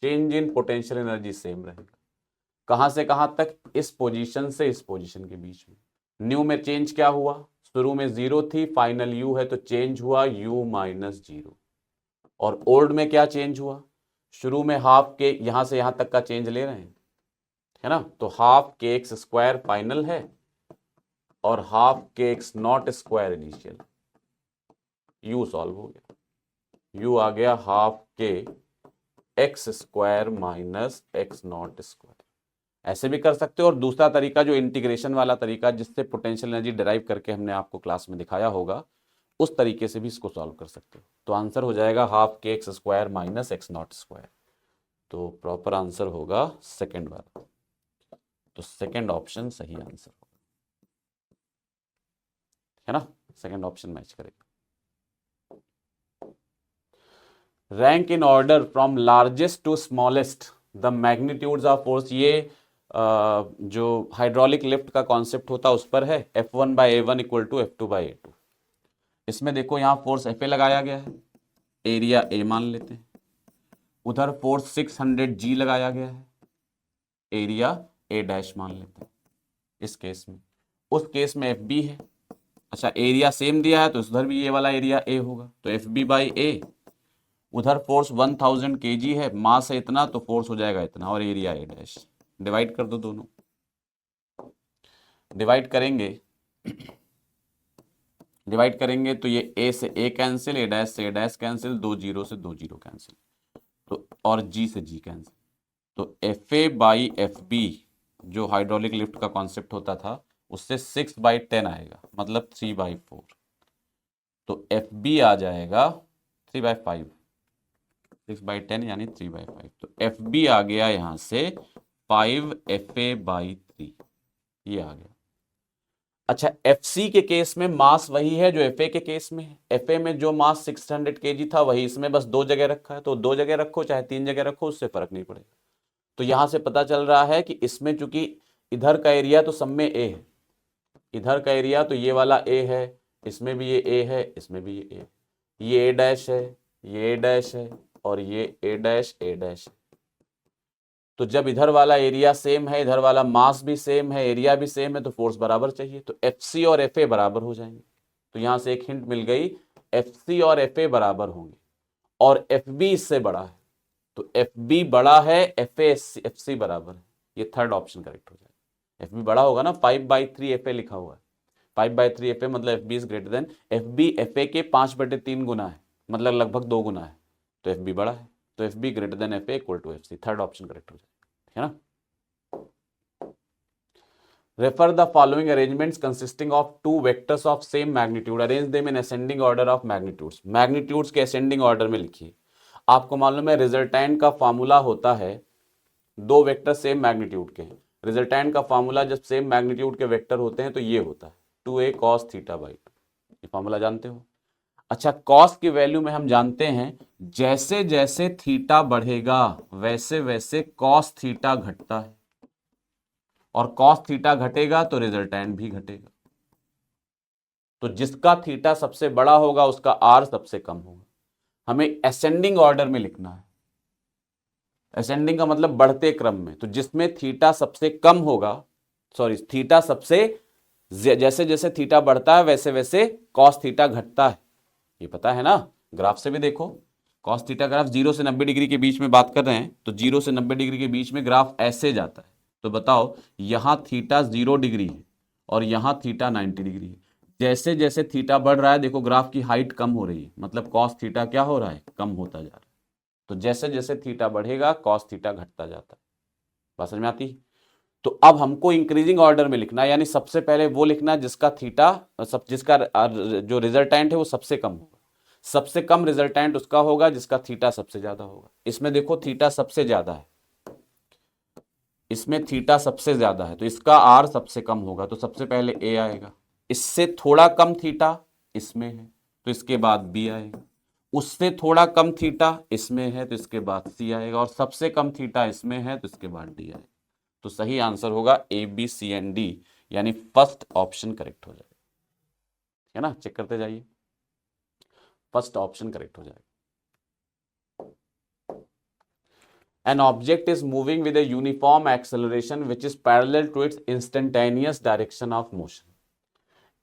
S1: change in potential energy same रहेगा। कहां से कहां तक, इस पोजीशन से इस पोजीशन के बीच में। न्यू में चेंज क्या हुआ, शुरू में जीरो थी, फाइनल यू है तो चेंज हुआ यू माइनस जीरो। और ओल्ड में क्या चेंज हुआ, शुरू में हाफ के, यहां से यहां तक का चेंज ले रहे हैं, है ना, तो half K X square final है और half K x naught square initial. You solve हो गया, यू आ गया half K X square minus X naught square. ऐसे भी कर सकते हो, और दूसरा तरीका जो इंटीग्रेशन वाला तरीका जिससे पोटेंशियल एनर्जी डिराइव करके हमने आपको क्लास में दिखाया होगा, उस तरीके से भी इसको सॉल्व कर सकते हो। तो आंसर हो जाएगा half K X square minus X naught square. तो प्रॉपर आंसर होगा सेकेंड वाला, तो सेकेंड ऑप्शन सही आंसर होगा, है ना, सेकेंड ऑप्शन मैच करेगा। Rank in order from largest to smallest the magnitudes of force, ये जो हाइड्रोलिक लिफ्ट का कॉन्सेप्ट होता है उस पर है। F1 by A1 equal to F2 by A2। इसमें देखो यहाँ फोर्स FA लगाया गया है, एरिया A मान लेते हैं, उधर फोर्स 600G लगाया गया है, एरिया A डैश मान लेते हैं इस केस में। उस केस में FB है, अच्छा एरिया सेम दिया है तो उधर भी ये वाला एरिया A होगा, तो FB बाई A। उधर फोर्स 1000 kg है, मास है इतना, तो फोर्स हो जाएगा इतना, और एरिया A डैश। डिवाइड कर दो दोनों, डिवाइड करेंगे तो ये A से A कैंसिल, A डैश से A डैश कैंसिल, दो जीरो से दो जीरो कैंसिल, तो और G से G कैंसिल। तो FA बाई FB जो हाइड्रोलिक लिफ्ट का कॉन्सेप्ट होता था उससे 6/10 आएगा, मतलब 3/4। तो FB आ जाएगा 3/5, 6/10 यानी 3/5। तो FB आ गया यहां से 5FA/3, ये आ गया। अच्छा FC के केस में मास वही है जो FA के केस में है। FA में जो मास 600 kg था वही इसमें बस दो जगह रखा है, तो दो जगह रखो चाहे तीन जगह रखो उससे फर्क नहीं पड़ेगा। तो यहां से पता चल रहा है कि इसमें चूंकि इधर का एरिया तो सब में A है, इधर का एरिया तो ये वाला A है, इसमें भी ये A है, इसमें भी ये A है, ये ए डैश है, ये ए डैश है और ये ए डैश है। तो जब इधर वाला एरिया सेम है, इधर वाला मास भी सेम है, एरिया भी सेम है, तो फोर्स बराबर चाहिए, तो एफ सी और एफ ए बराबर हो जाएंगे। तो यहां से एक हिंट मिल गई, एफ सी और एफ ए बराबर होंगे और एफ बी इससे बड़ा है, तो एफ बी बड़ा है, एफ ए एफ सी बराबर है। ये थर्ड ऑप्शन करेक्ट हो जाएगा। एफ बी बड़ा होगा ना, 5/3 एफ ए लिखा हुआ है, 5/3 एफ ए मतलब F B is greater than F B, F A के 5/3 गुना है, मतलब लगभग 2 गुना है, तो एफ बी बड़ा है, तो F B greater than F A equal to F C, third option correct हो जाएगा, है ना। Refer the following arrangements consisting of two vectors of same magnitude. Arrange them in ascending order of magnitudes. Magnitudes के ascending order में लिखिए। आपको मालूम है रिजल्टेंट का फॉर्मूला होता है, दो वेक्टर सेम मैग्नीट्यूड के हैं, रिजल्टेंट का फॉर्मूला जब सेम मैग्नीट्यूड के वेक्टर होते हैं तो ये होता है 2a cos थीटा बाई 2। ये फॉर्मूला जानते हो। अच्छा, कॉस की वैल्यू में हम जानते हैं जैसे जैसे थीटा बढ़ेगा वैसे वैसे कॉस थीटा घटता है, और कॉस थीटा घटेगा तो रिजल्टेंट भी घटेगा। तो जिसका थीटा सबसे बड़ा होगा उसका आर सबसे कम होगा। हमें असेंडिंग ऑर्डर में लिखना है, असेंडिंग का मतलब बढ़ते क्रम में, तो जिसमें थीटा सबसे कम होगा, सॉरी थीटा सबसे, जैसे जैसे थीटा बढ़ता है वैसे वैसे कॉस थीटा घटता है। ये पता है ना, ग्राफ से भी देखो, कॉस थीटा ग्राफ 0 से 90 डिग्री के बीच में बात कर रहे हैं, तो 0 से 90 डिग्री के बीच में ग्राफ ऐसे जाता है। तो बताओ यहां थीटा 0 डिग्री है और यहां थीटा 90 डिग्री है। जैसे जैसे थीटा बढ़ रहा है देखो ग्राफ की हाइट कम हो रही है, मतलब कॉस थीटा क्या हो रहा है, कम होता जा रहा है। तो जैसे जैसे थीटा बढ़ेगा कॉस थीटा घटता जाता है। बात समझ में आती है। तो अब हमको इंक्रीजिंग ऑर्डर में लिखना है, यानी सबसे पहले वो लिखना जिसका थीटा जिसका जो रिजल्टेंट है वो सबसे कम होगा। सबसे कम रिजल्टेंट उसका होगा जिसका थीटा सबसे ज्यादा होगा। इसमें देखो थीटा सबसे ज्यादा है, इसमें थीटा सबसे ज्यादा है, तो इसका आर सबसे कम होगा, तो सबसे पहले ए आएगा। इससे थोड़ा कम थीटा इसमें है तो इसके बाद बी आएगा। उससे थोड़ा कम थीटा इसमें है तो इसके बाद सी आएगा, और सबसे कम थीटा इसमें है तो इसके बाद डी आएगा। तो सही आंसर होगा A B C and D, यानी फर्स्ट ऑप्शन करेक्ट हो जाएगा, है ना। चेक करते जाइए, फर्स्ट ऑप्शन करेक्ट हो जाएगा। An object is moving with a uniform acceleration which is parallel to its instantaneous direction of motion.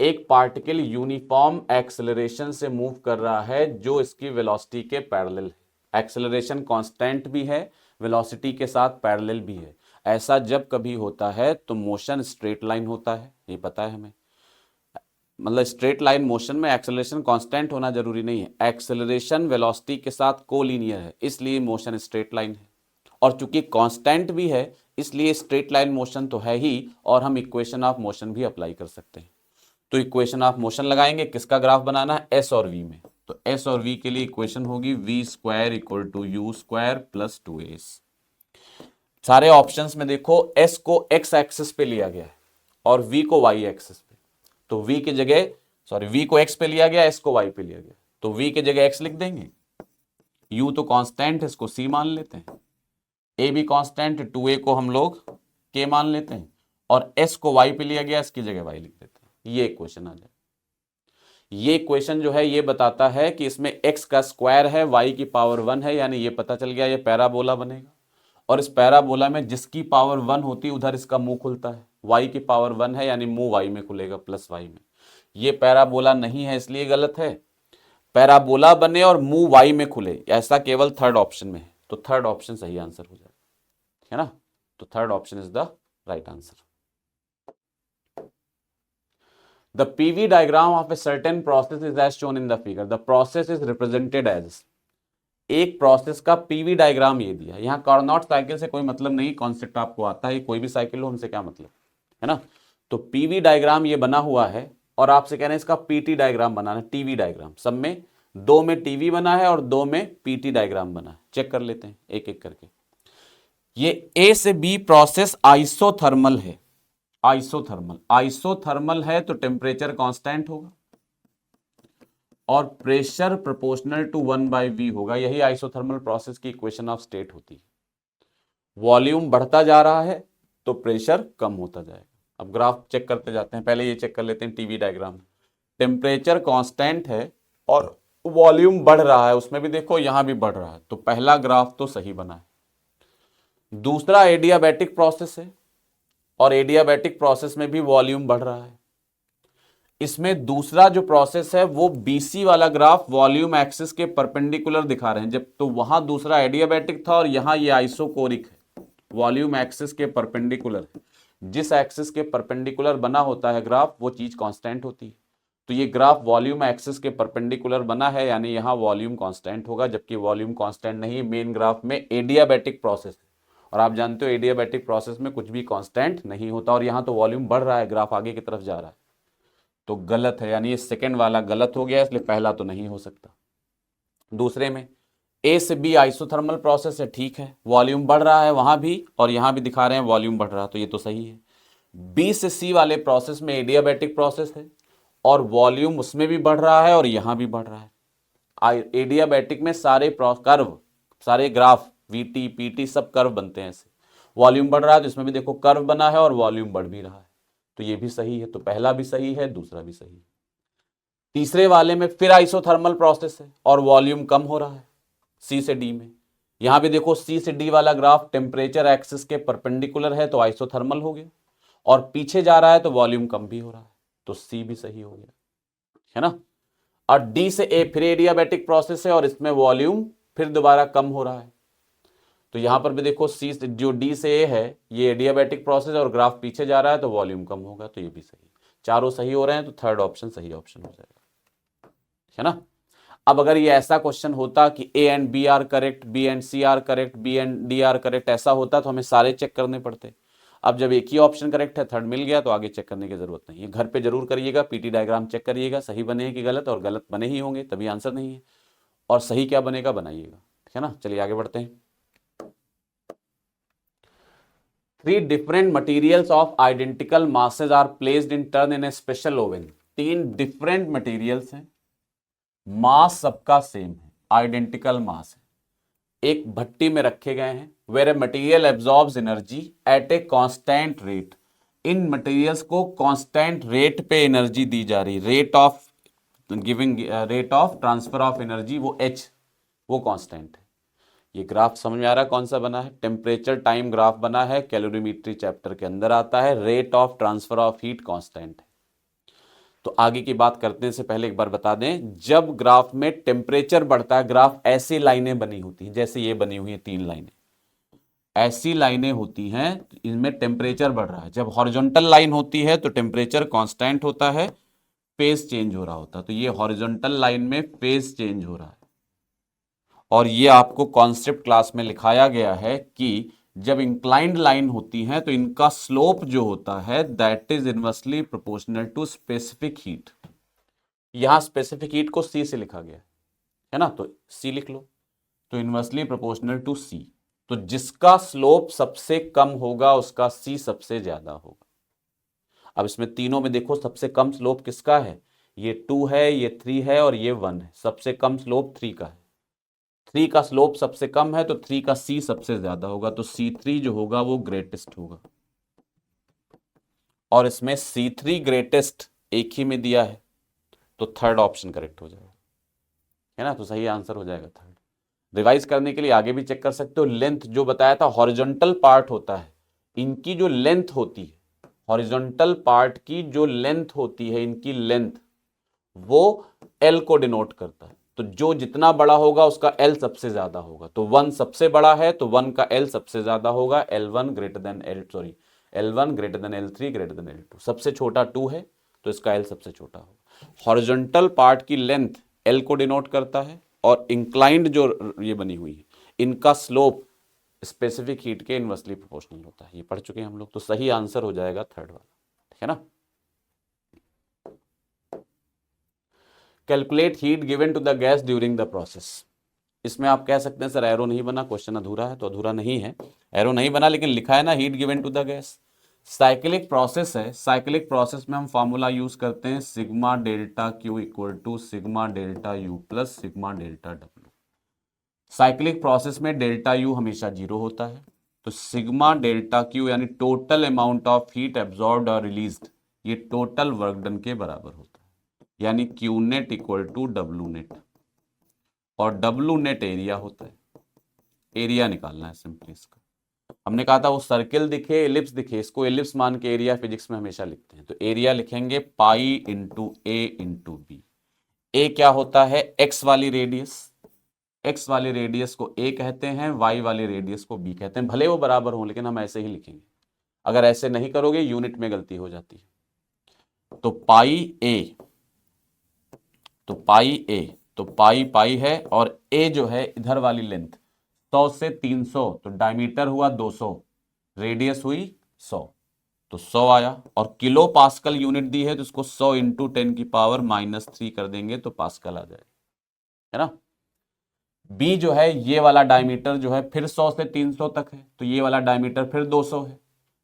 S1: एक पार्टिकल यूनिफॉर्म एक्सेलरेशन से मूव कर रहा है जो इसकी वेलोसिटी के पैरेलल है। एक्सेलरेशन कांस्टेंट भी है, वेलोसिटी के साथ पैरेलल भी है। ऐसा जब कभी होता है तो मोशन स्ट्रेट लाइन होता है, ये पता है हमें। मतलब स्ट्रेट लाइन मोशन में एक्सेलरेशन कांस्टेंट होना जरूरी नहीं है, एक्सेलरेशन वेलोसिटी के साथ कोलिनियर है, इसलिए मोशन स्ट्रेट लाइन है। और चूंकि कांस्टेंट भी है इसलिए स्ट्रेट लाइन मोशन तो है ही, और हम इक्वेशन ऑफ मोशन भी अप्लाई कर सकते हैं। तो इक्वेशन ऑफ मोशन लगाएंगे, किसका ग्राफ बनाना है, एस और वी में। तो एस और वी के लिए इक्वेशन होगी V square equal to U square plus 2s। सारे ऑप्शंस में देखो एस को एक्स एक्सिस पे लिया गया है और वी को वाई एक्सिस पे। तो वी की जगह, सॉरी वी को एक्स पे लिया गया, एस को वाई पे लिया गया, तो वी की जगह एक्स लिख देंगे। यू तो कांस्टेंट है, इसको सी मान लेते हैं। ए भी कांस्टेंट, 2a को हम लोग के मान लेते हैं, और s को y पे लिया गया, इसकी जगह y लिख देते हैं। ये इक्वेशन आ जाए। ये इक्वेशन जो है ये बताता है कि इसमें x का स्क्वायर है, y की पावर 1 है, यानी ये पता चल गया ये पैराबोला बनेगा। और इस पैराबोला में जिसकी पावर 1 होती है उधर इसका मुंह खुलता है, y की पावर 1 है यानी मुंह y में खुलेगा, प्लस y में। ये पैराबोला नहीं है इसलिए गलत है। पैराबोला बने और मुंह y में खुले, ऐसा केवल थर्ड ऑप्शन में है, तो थर्ड ऑप्शन सही आंसर हो जाएगा, है ना। तो third option is the right answer. The PV diagram of a certain process is as shown in the figure. The process is represented as, एक प्रोसेस का पीवी डायग्राम ये दिया। यहाँ कार्नोट साइकिल से कोई मतलब नहीं, कॉन्सेप्ट आपको आता है, कोई भी साइकिल हो हमसे क्या मतलब, है ना। तो पीवी डायग्राम ये बना हुआ है और आपसे कह रहे हैं इसका पीटी डायग्राम बनाना, टीवी डायग्राम। सब में 2 में टीवी बना है और 2 में पीटी डायग्राम बना है। चेक कर लेते हैं एक एक करके। ये ए से बी प्रोसेस आइसोथर्मल है, आइसोथर्मल, आइसोथर्मल है तो टेम्परेचर कांस्टेंट होगा और प्रेशर प्रोपोर्शनल टू 1/v होगा। यही आइसोथर्मल प्रोसेस की इक्वेशन ऑफ स्टेट होती है। वॉल्यूम बढ़ता जा रहा है तो प्रेशर कम होता जाएगा। अब ग्राफ चेक करते जाते हैं, पहले ये चेक कर लेते हैं टीवी डायग्राम। टेम्परेचर कांस्टेंट है और वॉल्यूम बढ़ रहा है, उसमें भी देखो यहां भी बढ़ रहा है, तो पहला ग्राफ तो सही बना है। दूसरा एडियाबैटिक प्रोसेस है और एडियाबैटिक प्रोसेस में भी वॉल्यूम बढ़ रहा है। इसमें दूसरा जो प्रोसेस है वो बीसी वाला ग्राफ वॉल्यूम एक्सिस के परपेंडिकुलर दिखा रहे हैं, जब तो वहां दूसरा एडियाबैटिक था और यहां ये आइसोकोरिक है, वॉल्यूम एक्सिस के परपेंडिकुलर है। जिस एक्सिस के परपेंडिकुलर बना होता है ग्राफ वो चीज कांस्टेंट होती है। तो ये ग्राफ वॉल्यूम एक्सिस के परपेंडिकुलर बना है, यानी यहां वॉल्यूम कांस्टेंट होगा, जबकि वॉल्यूम कांस्टेंट नहीं, मेन ग्राफ में एडियाबैटिक प्रोसेस है और आप जानते हो एडियाबैटिक प्रोसेस में कुछ भी कांस्टेंट नहीं होता। और यहां तो वॉल्यूम बढ़ रहा है, ग्राफ आगे की तरफ जा रहा है, तो गलत है, यानी ये सेकंड वाला गलत हो गया, इसलिए पहला तो नहीं हो सकता। दूसरे में ए से बी आइसोथर्मल प्रोसेस है, ठीक है, वॉल्यूम बढ़ रहा है वहां भी और यहां भी दिखा रहे हैं वॉल्यूम बढ़ रहा है, तो ये तो सही है। बी से सी वाले प्रोसेस में एडियाबैटिक प्रोसेस है और वॉल्यूम उसमें भी बढ़ रहा है और यहां भी बढ़ रहा है। एडियाबैटिक में सारे कर्व, सारे ग्राफ वीटी पीटी सब कर्व बनते हैं ऐसे, वॉल्यूम बढ़ रहा है तो इसमें भी देखो कर्व बना है और वॉल्यूम बढ़ भी रहा है, तो ये भी सही है। तो पहला भी सही है, दूसरा भी सही है। तीसरे वाले में फिर आइसोथर्मल प्रोसेस है और वॉल्यूम कम हो रहा है सी से डी में। यहां भी देखो सी से डी वाला ग्राफ टेम्परेचर एक्सिस के परपेंडिकुलर है तो आइसोथर्मल हो गया, और पीछे जा रहा है तो वॉल्यूम कम भी हो रहा है, तो सी भी सही हो गया, है ना। और डी से ए फिर एडियाबैटिक प्रोसेस है और इसमें वॉल्यूम फिर दोबारा कम हो रहा है, तो यहां पर भी देखो सी जो डी से ए है ये एडियाबैटिक प्रोसेस और ग्राफ पीछे जा रहा है तो वॉल्यूम कम होगा, तो ये भी सही। चारों सही हो रहे हैं तो थर्ड ऑप्शन सही ऑप्शन हो जाएगा, है ना। अब अगर ये ऐसा क्वेश्चन होता कि A and B are correct, B and C are correct, B and D are correct, ऐसा होता तो हमें सारे चेक करने पड़ते। अब जब एक ही ऑप्शन करेक्ट है, थर्ड मिल गया, तो आगे चेक करने की जरूरत नहीं है। घर पे जरूर करिएगा, पीटी डायग्राम चेक करिएगा सही बने हैं कि गलत, और गलत बने ही होंगे तभी आंसर नहीं है, और सही क्या बनेगा बनाइएगा, ठीक है ना। चलिए आगे बढ़ते हैं। 3 different materials of identical masses are placed in turn in a special oven। 3 different materials हैं, मास सबका सेम है, आइडेंटिकल मास है, एक भट्टी में रखे गए हैं। Where a material absorbs energy at a constant rate. इन मटेरियल्स को कांस्टेंट रेट पे एनर्जी दी जा रही, rate of giving, rate of transfer of energy वो एच, वो कांस्टेंट है। ये ग्राफ समझ में आ रहा है कौन सा बना है, टेम्परेचर टाइम ग्राफ बना है, कैलोरीमेट्री चैप्टर के अंदर आता है। Rate of transfer of heat constant है। तो आगे की बात करने से पहले एक बार बता दें, जब ग्राफ में टेम्परेचर बढ़ता है, ग्राफ ऐसी लाइनें बनी होती हैं, जैसे ये बनी हुई है 3 लाइनें, ऐसी लाइनें होती हैं, इनमें टेम्परेचर बढ़ रहा है। जब हॉरिजॉन्टल लाइन होती है तो टेम्परेचर कांस्टेंट होता है, फेज चेंज हो रहा होता है, तो ये हॉरिजॉन्टल लाइन में फेज चेंज हो रहा है। और ये आपको कॉन्सेप्ट क्लास में लिखाया गया है कि जब इंक्लाइंड लाइन होती है तो इनका स्लोप जो होता है that is inversely proportional to specific heat. यहां स्पेसिफिक हीट को सी से लिखा गया है ना, तो सी लिख लो, तो इनवर्सली प्रोपोर्शनल टू सी, तो जिसका स्लोप सबसे कम होगा उसका सी सबसे ज्यादा होगा। अब इसमें तीनों में देखो सबसे कम स्लोप किसका है, ये 2 है, ये 3 है और ये 1 है, सबसे कम स्लोप 3 का है। 3 का स्लोप सबसे कम है तो 3 का सी सबसे ज्यादा होगा, तो C3 जो होगा वो ग्रेटेस्ट होगा, और इसमें C3 ग्रेटेस्ट एक ही में दिया है, तो थर्ड ऑप्शन करेक्ट हो जाएगा, है ना, तो सही आंसर हो जाएगा थर्ड। रिवाइज करने के लिए आगे भी चेक कर सकते हो। लेंथ जो बताया था, हॉरिजॉन्टल पार्ट होता है, इनकी जो लेंथ होती है, हॉरिजॉन्टल पार्ट की जो लेंथ होती है, इनकी लेंथ वो L को डिनोट करता है, तो जो जितना बड़ा होगा उसका L सबसे ज्यादा होगा, तो 1 सबसे बड़ा है तो 1 का L सबसे ज्यादा होगा, L1 greater than L1 greater than L3 greater than L2। सबसे छोटा 2 है तो इसका L सबसे छोटा होगा। हॉरिजॉन्टल पार्ट की लेंथ L को डिनोट करता है, और इंक्लाइंड जो ये बनी हुई है इनका स्लोप स्पेसिफिक हीट के इनवर्सली प्रोपोर्शनल होता है। ये पढ़ चुके हैं हम लोग, तो सही आंसर हो जाएगा थर्ड वाला, ठीक है ना। Calculate heat given to the gas during the process. इसमें आप कह सकते हैं सर एरो नहीं बना, क्वेश्चन अधूरा है, तो अधूरा नहीं है, एरो नहीं बना, लेकिन लिखा है ना heat given to the gas. Cyclic process है, साइक्लिक प्रोसेस में हम फॉर्मूला यूज करते हैं sigma delta Q equal to sigma delta U plus sigma delta W. Cyclic process में डेल्टा यू हमेशा 0 होता है, तो सिग्मा डेल्टा क्यू यानी total amount of heat absorbed और रिलीज्ड, ये टोटल वर्क डन के बराबर होता है, यानी Q net equal to W net. और W नेट एरिया होता है। एरिया निकालना है सिंपली इसका। हमने कहा था वो सर्किल दिखे, एलिप्स दिखे, इसको एलिप्स मान के एरिया फिजिक्स में हमेशा लिखते हैं। तो एरिया लिखेंगे पाई इंटू ए इंटू बी। ए क्या होता है? एक्स वाली रेडियस। एक्स वाली रेडियस को ए कहते हैं, वाई वाली रेडियस को बी कहते हैं। भले वो बराबर हो, लेकिन हम ऐसे ही लिखेंगे। अगर ऐसे नहीं करोगे यूनिट में गलती हो जाती है। तो पाई ए, तो पाई ए, तो पाई पाई है, और ए जो है इधर वाली लेंथ 100 से 300, तो डायमीटर हुआ 200, रेडियस हुई 100, तो 100 आया। और किलो पास्कल यूनिट दी है, तो इसको 100 इंटू 10⁻³ कर देंगे तो पास्कल आ जाएगा, है ना। बी जो है ये वाला डायमीटर जो है फिर 100 से 300 तक है, तो ये वाला डायमीटर फिर 200 है,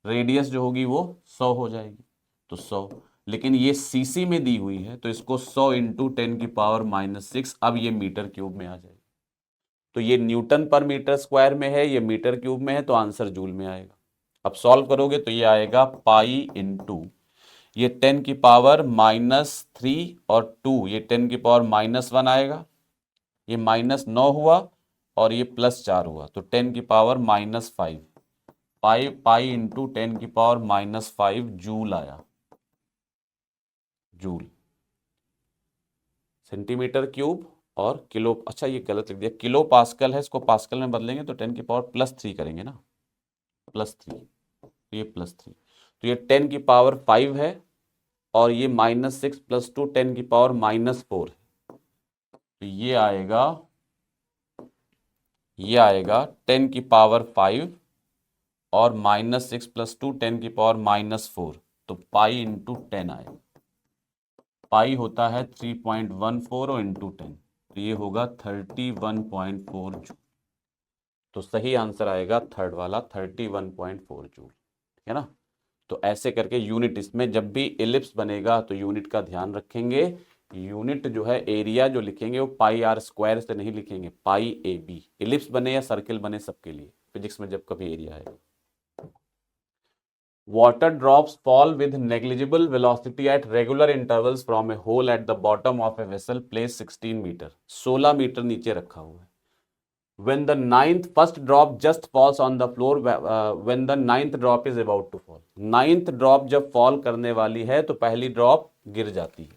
S1: रेडियस जो होगी वो 100 हो जाएगी, तो 100। लेकिन ये सीसी में दी हुई है, तो इसको 100 इंटू 10⁻⁻⁶, अब ये मीटर क्यूब में आ जाएगी। तो ये न्यूटन पर मीटर स्क्वायर में है, ये मीटर क्यूब में है, तो आंसर जूल में आएगा। अब सॉल्व करोगे तो ये आएगा पाई इंटू ये 10⁻³ और 2, ये 10⁻⁻1 आएगा, ये -9 हुआ और ये +4 हुआ, तो 10⁻⁻5, पाई पाई इंटू 10⁻⁻5 जूल आया, जूल। सेंटीमीटर क्यूब और किलो, अच्छा ये गलत लिख दिया, किलो पास्कल है, इसको पास्कल में बदलेंगे तो 10⁻+3 करेंगे ना, +3, ये +3, तो ये 10⁻5 है, और ये -6 + 2 10⁻⁻4 है, तो ये आएगा 10⁻5 और -6 + 2 10⁻⁻4, तो पाई इंटू 10 आएगा। पाई होता है 3.14 और इंटू 10, तो ये होगा 31.4 जूल। तो सही आंसर आएगा थर्ड वाला, 31.4 जूल, है ना। तो ऐसे करके यूनिट, इसमें जब भी एलिप्स बनेगा तो यूनिट का ध्यान रखेंगे। यूनिट जो है एरिया जो लिखेंगे वो पाई आर स्क्वायर से नहीं लिखेंगे, पाई ए बी। एलिप्स बने या सर्किल बने सबके लिए फिजिक्स में जब कभी एरिया आएगा। Water drops fall with negligible velocity at regular intervals from a hole at the bottom of a vessel placed 16 metre, 16 metre नीचे रखा हुआ है। When the first drop just falls on the floor, when the 9th drop is about to fall, 9th drop जब fall करने वाली है तो पहली ड्रॉप गिर जाती है।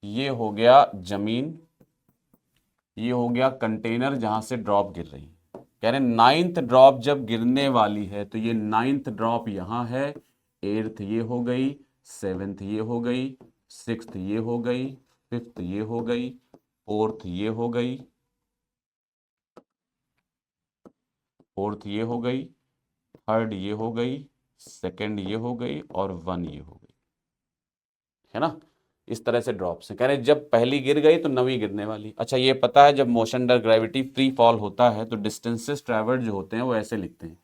S1: ये हो गया जमीन, ये हो गया कंटेनर जहां से ड्रॉप गिर रही है। कह रहे 9th ड्रॉप जब गिरने वाली है, तो ये 9th ड्रॉप यहां है, 8th ये हो गई, 7th ये हो गई, 6th ये हो गई, 5th ये हो गई, 4th ये हो गई, 4th ये हो गई, 3rd ये हो गई, 2nd ये हो गई, और 1 ये हो गई, है ना। इस तरह से ड्रॉप्स हैं। कह रहे जब पहली गिर गई तो 9वीं गिरने वाली। अच्छा ये पता है, जब motion under gravity free fall होता है तो डिस्टेंसेस ट्रैवर्ड जो होते हैं वो ऐसे लिखते हैं।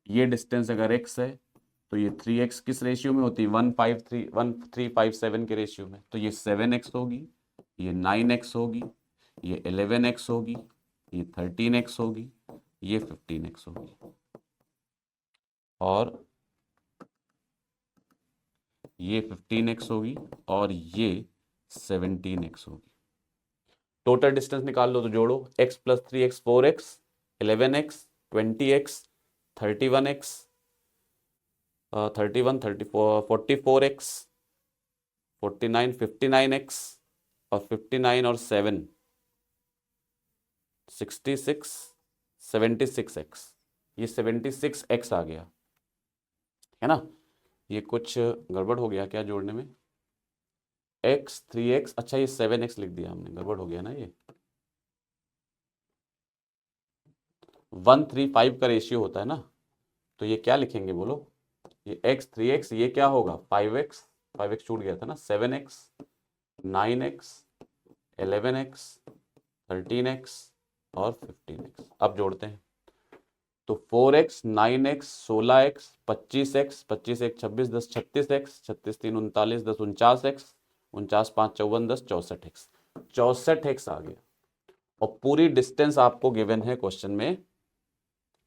S1: ये डिस्टेंस अगर x है तो ये 3x किस रेशियो में होती है? 1357 के रेशियो में। तो ये 7x होगी, ये 9x होगी, ये 11x होगी, ये 13x होगी, ये 15x होगी, और ये 15x होगी, और ये 17x होगी। टोटल डिस्टेंस निकाल लो तो जोड़ो, x + 3x 4x, 11x, 20x, 31x, 31, 34, 44x, 49, 59x, और 59 और 7 66, 76x, ये 76x आ गया, है ना। ये कुछ गड़बड़ हो गया क्या जोड़ने में? x 3x, अच्छा ये 7x लिख दिया हमने, गड़बड़ हो गया ना। ये 1:3:5 का रेशियो होता है ना, तो ये क्या लिखेंगे बोलो? ये x 3x, ये क्या होगा? 5x, 5x छूट गया था ना, 7x, 9x, 11x, 13x और 15x। अब जोड़ते हैं तो 4x, 9x, 16x, 25x, 25 1 26, 10 36x, 36 3 39, 10 49x, 49 5 54, 10 64x, 64x आ गया। और पूरी डिस्टेंस आपको गिवन है क्वेश्चन में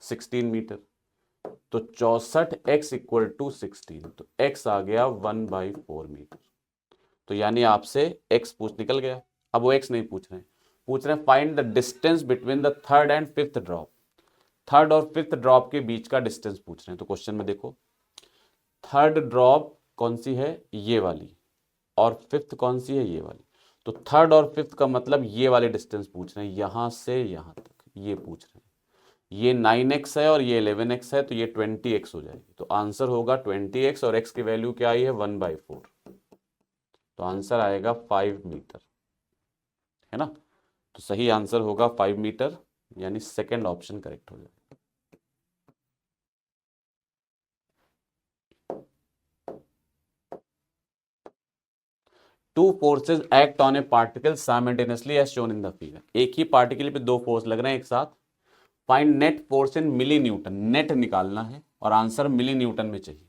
S1: 16 मीटर, तो 64x = 16, तो x आ गया 1/4 मीटर। तो यानी आपसे x निकल गया। अब वो x नहीं पूछ रहे हैं, पूछ रहे हैं find the distance between the third and fifth drop. Third और फिफ्थ ड्रॉप के बीच का डिस्टेंस पूछ रहे हैं। तो क्वेश्चन में देखो, थर्ड ड्रॉप कौन सी है, ये वाली, और फिफ्थ कौन सी है, ये वाली। तो थर्ड और फिफ्थ का मतलब ये वाले डिस्टेंस पूछ रहे हैं, यहां से यहां तक ये पूछ रहे हैं। ये 9x है और ये 11x है, तो ये 20x हो जाएगी। तो आंसर होगा 20x, और x की वैल्यू क्या आई है, 1/4। तो आंसर आएगा 5 मीटर, है ना। तो सही आंसर होगा 5 मीटर, यानी सेकंड ऑप्शन करेक्ट हो जाएगा। Two forces act on a particle simultaneously as shown in the figure. एक ही पार्टिकल पे दो फोर्स लग रहे हैं एक साथ। Find net force in milli newton, net निकालना है और आंसर मिली न्यूटन में चाहिए,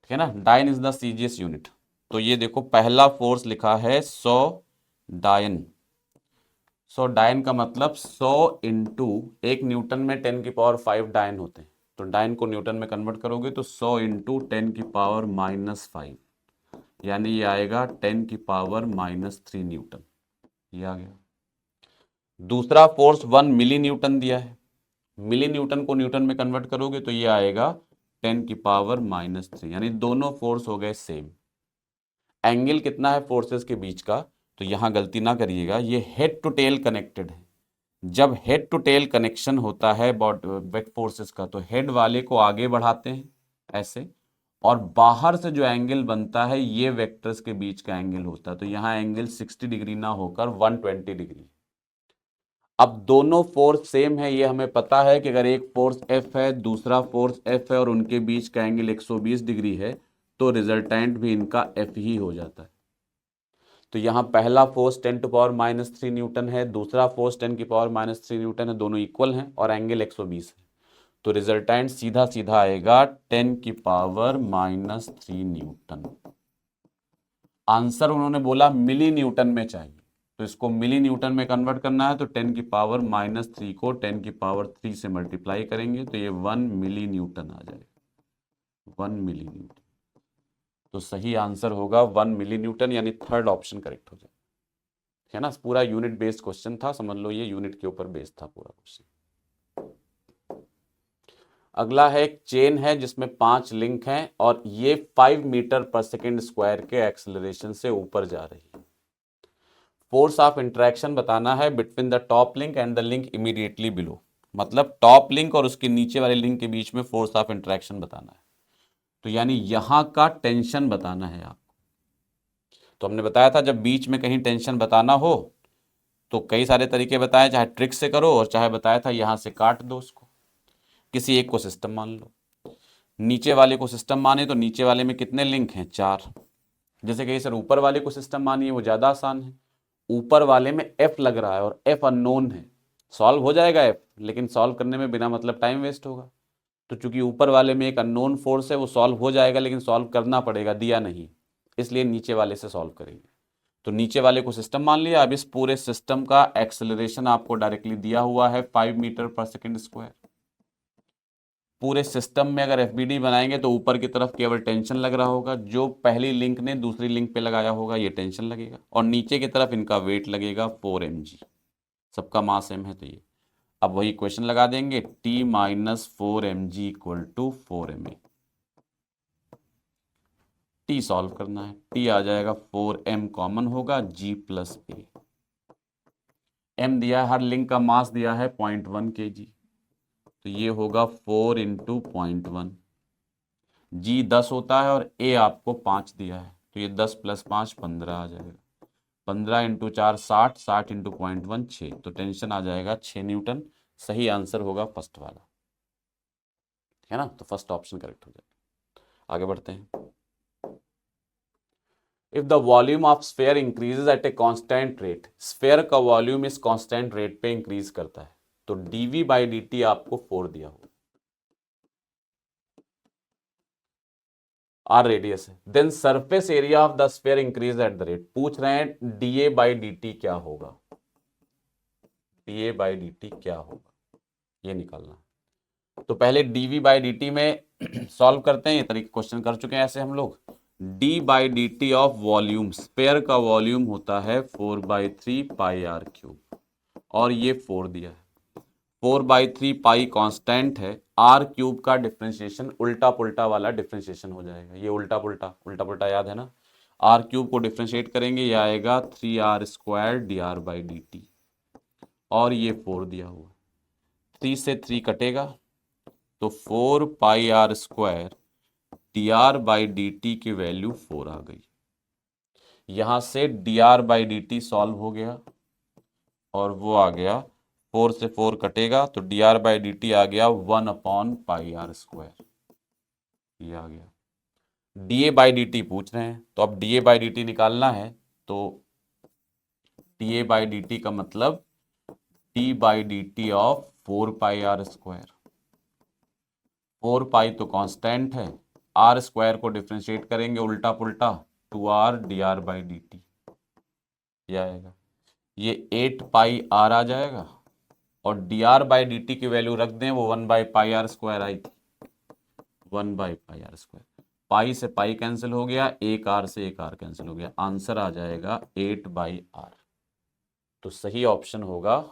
S1: ठीक है ना। डायन इज द सीजीएस यूनिट। तो ये देखो पहला फोर्स लिखा है 100 डायन। 100 डायन का मतलब 100 इंटू, एक न्यूटन में 10⁵ डायन होते हैं, तो डायन को न्यूटन में कन्वर्ट करोगे तो 100 इंटू 10⁻⁻5, यानी ये आएगा 10⁻³ न्यूटन, ये आ गया। दूसरा फोर्स 1 मिली न्यूटन दिया है, मिली न्यूटन को न्यूटन में कन्वर्ट करोगे तो ये आएगा 10⁻⁻3, यानी दोनों फोर्स हो गए सेम। एंगल कितना है फोर्सेस के बीच का, तो यहां गलती ना करिएगा, ये हेड टू टेल कनेक्टेड है। जब हेड टू टेल कनेक्शन होता है वेट फोर्सेस का, तो हेड वाले को आगे बढ़ाते हैं ऐसे, और बाहर से जो एंगल बनता है ये वेक्टर्स के बीच का एंगल होता है। तो यहां एंगल 60 डिग्री ना होकर 120 डिग्री। अब दोनों फोर्स सेम है, ये हमें पता है कि अगर एक फोर्स F है, दूसरा फोर्स F है, और उनके बीच का एंगल 120 डिग्री है, तो रिजल्टेंट भी इनका F ही हो जाता है। तो यहां पहला फोर्स 10⁻³ न्यूटन है, दूसरा फोर्स 10⁻³ न्यूटन है, दोनों इक्वल हैं और एंगल 120 है। तो रिजल्टेंट सीधा सीधा आएगा 10⁻³ न्यूटन। आंसर उन्होंने बोला मिली न्यूटन में चाहिए, तो इसको मिली न्यूटन में कन्वर्ट करना है, तो 10⁻³ को 10⁻³ से मल्टीप्लाई करेंगे तो ये 1 मिली न्यूटन आ जाएगा, 1 मिली न्यूटन। तो सही आंसर होगा 1 मिली न्यूटन, यानी थर्ड ऑप्शन करेक्ट हो जाएगा, है ना। पूरा यूनिट बेस्ड क्वेश्चन था, समझ लो ये यूनिट के ऊपर बेस्ड था पूरा क्वेश्चन। अगला है एक चेन है जिसमें 5 लिंक हैं और ये 5 मीटर पर सेकेंड स्क्वायर के एक्सेलरेशन से ऊपर जा रही है। फोर्स ऑफ इंटरेक्शन बताना है between the top link and the link immediately below, मतलब टॉप लिंक और उसके नीचे वाले लिंक के बीच में फोर्स ऑफ इंटरेक्शन बताना है। तो यानी यहां का टेंशन बताना है आपको। तो हमने बताया था जब बीच में कहीं टेंशन बताना हो तो कई सारे तरीके बताए, चाहे ट्रिक से करो और चाहे बताया था यहां से काट दो उसको, किसी एक को सिस्टम मान लो। नीचे वाले को सिस्टम माने तो नीचे वाले में कितने लिंक हैं, 4। जैसे कहीं सर ऊपर वाले को सिस्टम मानिए, वो ज़्यादा आसान है। ऊपर वाले में F लग रहा है और F अननोन है, सॉल्व हो जाएगा F, लेकिन सॉल्व करने में बिना मतलब टाइम वेस्ट होगा। तो चूंकि ऊपर वाले में एक अननोन फोर्स है, वो सॉल्व हो जाएगा लेकिन सॉल्व करना पड़ेगा, दिया नहीं, इसलिए नीचे वाले से सॉल्व करेंगे। तो नीचे वाले को सिस्टम मान लिया। अब इस पूरे सिस्टम का एक्सेलरेशन आपको डायरेक्टली दिया हुआ है 5 मीटर पर सेकेंड स्क्वायर। पूरे सिस्टम में अगर एफबीडी बनाएंगे तो ऊपर की तरफ केवल टेंशन लग रहा होगा, जो पहली लिंक ने दूसरी लिंक पे लगाया होगा ये टेंशन लगेगा, और नीचे की तरफ इनका वेट लगेगा 4 mg, सबका मास m है। तो ये अब वही क्वेश्चन लगा देंगे, T - 4 mg = 4 ma। T solve करना है, T आ जाएगा 4m कॉमन होगा, G + a। m दिया है, हर लिंक का मास दिया है 0.1 kg, तो ये होगा 4 × 0.1। G 10 होता है और A आपको 5 दिया है, तो ये 10 + 5 15 आ जाएगा। 15 × 4 60, 60 × 0.1 6, तो टेंशन आ जाएगा 6 न्यूटन। सही आंसर होगा फर्स्ट वाला, है ना। तो फर्स्ट ऑप्शन करेक्ट हो जाएगा। आगे बढ़ते हैं। If the volume of sphere increases at a constant rate, sphere का वॉल्यूम इस कांस्टेंट रेट पे इंक्रीज करता है, तो dV/dt आपको 4 दिया होगा, आर रेडियस है। Then surface area of the sphere increase at the rate, पूछ रहे हैं dA/dt क्या होगा, dA/dt क्या होगा, ये निकालना है। तो पहले dV/dt में सॉल्व करते हैं, ये तरीके क्वेश्चन कर चुके हैं ऐसे हम लोग। D by D T of volume, sphere का वॉल्यूम होता है 4/3 पाई आर क्यूब, और ये 4 दिया है। 4/3 पाई कांस्टेंट है, आर क्यूब का डिफरेंशिएशन उल्टा पुल्टा वाला डिफरेंशिएशन हो जाएगा। ये उल्टा पुल्टा याद है ना। आर क्यूब को डिफरेंशिएट करेंगे, ये आएगा 3r² dr/dt, और ये 4 दिया हुआ, 3 से 3 कटेगा तो 4πr² dr/dt की वैल्यू 4 आ गई। यहां से dr/dt सॉल्व हो गया और वो आ गया 4 से 4 कटेगा तो dr/dt आ गया 1/πr²। ये आ गया। dA/dt पूछ रहे हैं, तो अब dA/dt निकालना है, तो dA/dt का मतलब d/dt ऑफ 4πr²। 4 पाई तो कांस्टेंट है, आर स्क्वायर को डिफरेंशिएट करेंगे उल्टा पुल्टा, 2r dr/dt ये आएगा। ये 8 पाई आर आ जाएगा, और dr/dt की वैल्यू रख दें, वो 1/πr² आई थी, 1/πr²। पाई से पाई कैंसिल हो गया, एक आर से एक आर कैंसिल हो गया, आंसर आ जाएगा 8/r। तो सही ऑप्शन होगा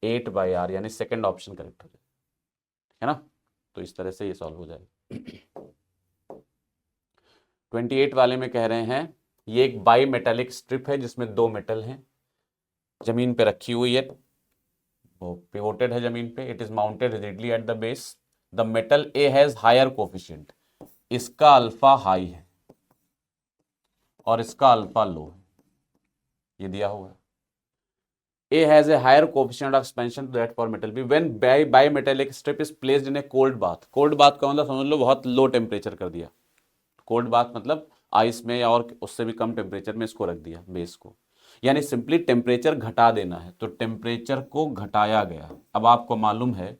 S1: 8/r, यानी सेकंड ऑप्शन करेक्ट हो जाएगा, है ना। तो इस तरह से ये सॉल्व हो जाएगा। 28 वाले में कह रहे हैं ये एक बाई मेटेलिक स्ट्रिप है जिसमें 2 मेटल हैं, जमीन पे रखी हुई है, वो पिवोटेड है जमीन पे, it is mounted rigidly at the base, the metal A has higher coefficient, इसका अल्फा हाई है और इसका अल्फा लो है, ये दिया हुआ है। A has a higher coefficient of expansion to that for metal B when bimetallic strip is placed in a cold bath। cold bath का मतलब समझ लो बहुत लो टेम्परेचर कर दिया। कोल्ड बाथ मतलब आइस में या और उससे भी कम टेम्परेचर में इसको रख दिया बेस को, यानी सिंपली टेम्परेचर घटा देना है, तो टेम्परेचर को घटाया गया। अब आपको मालूम है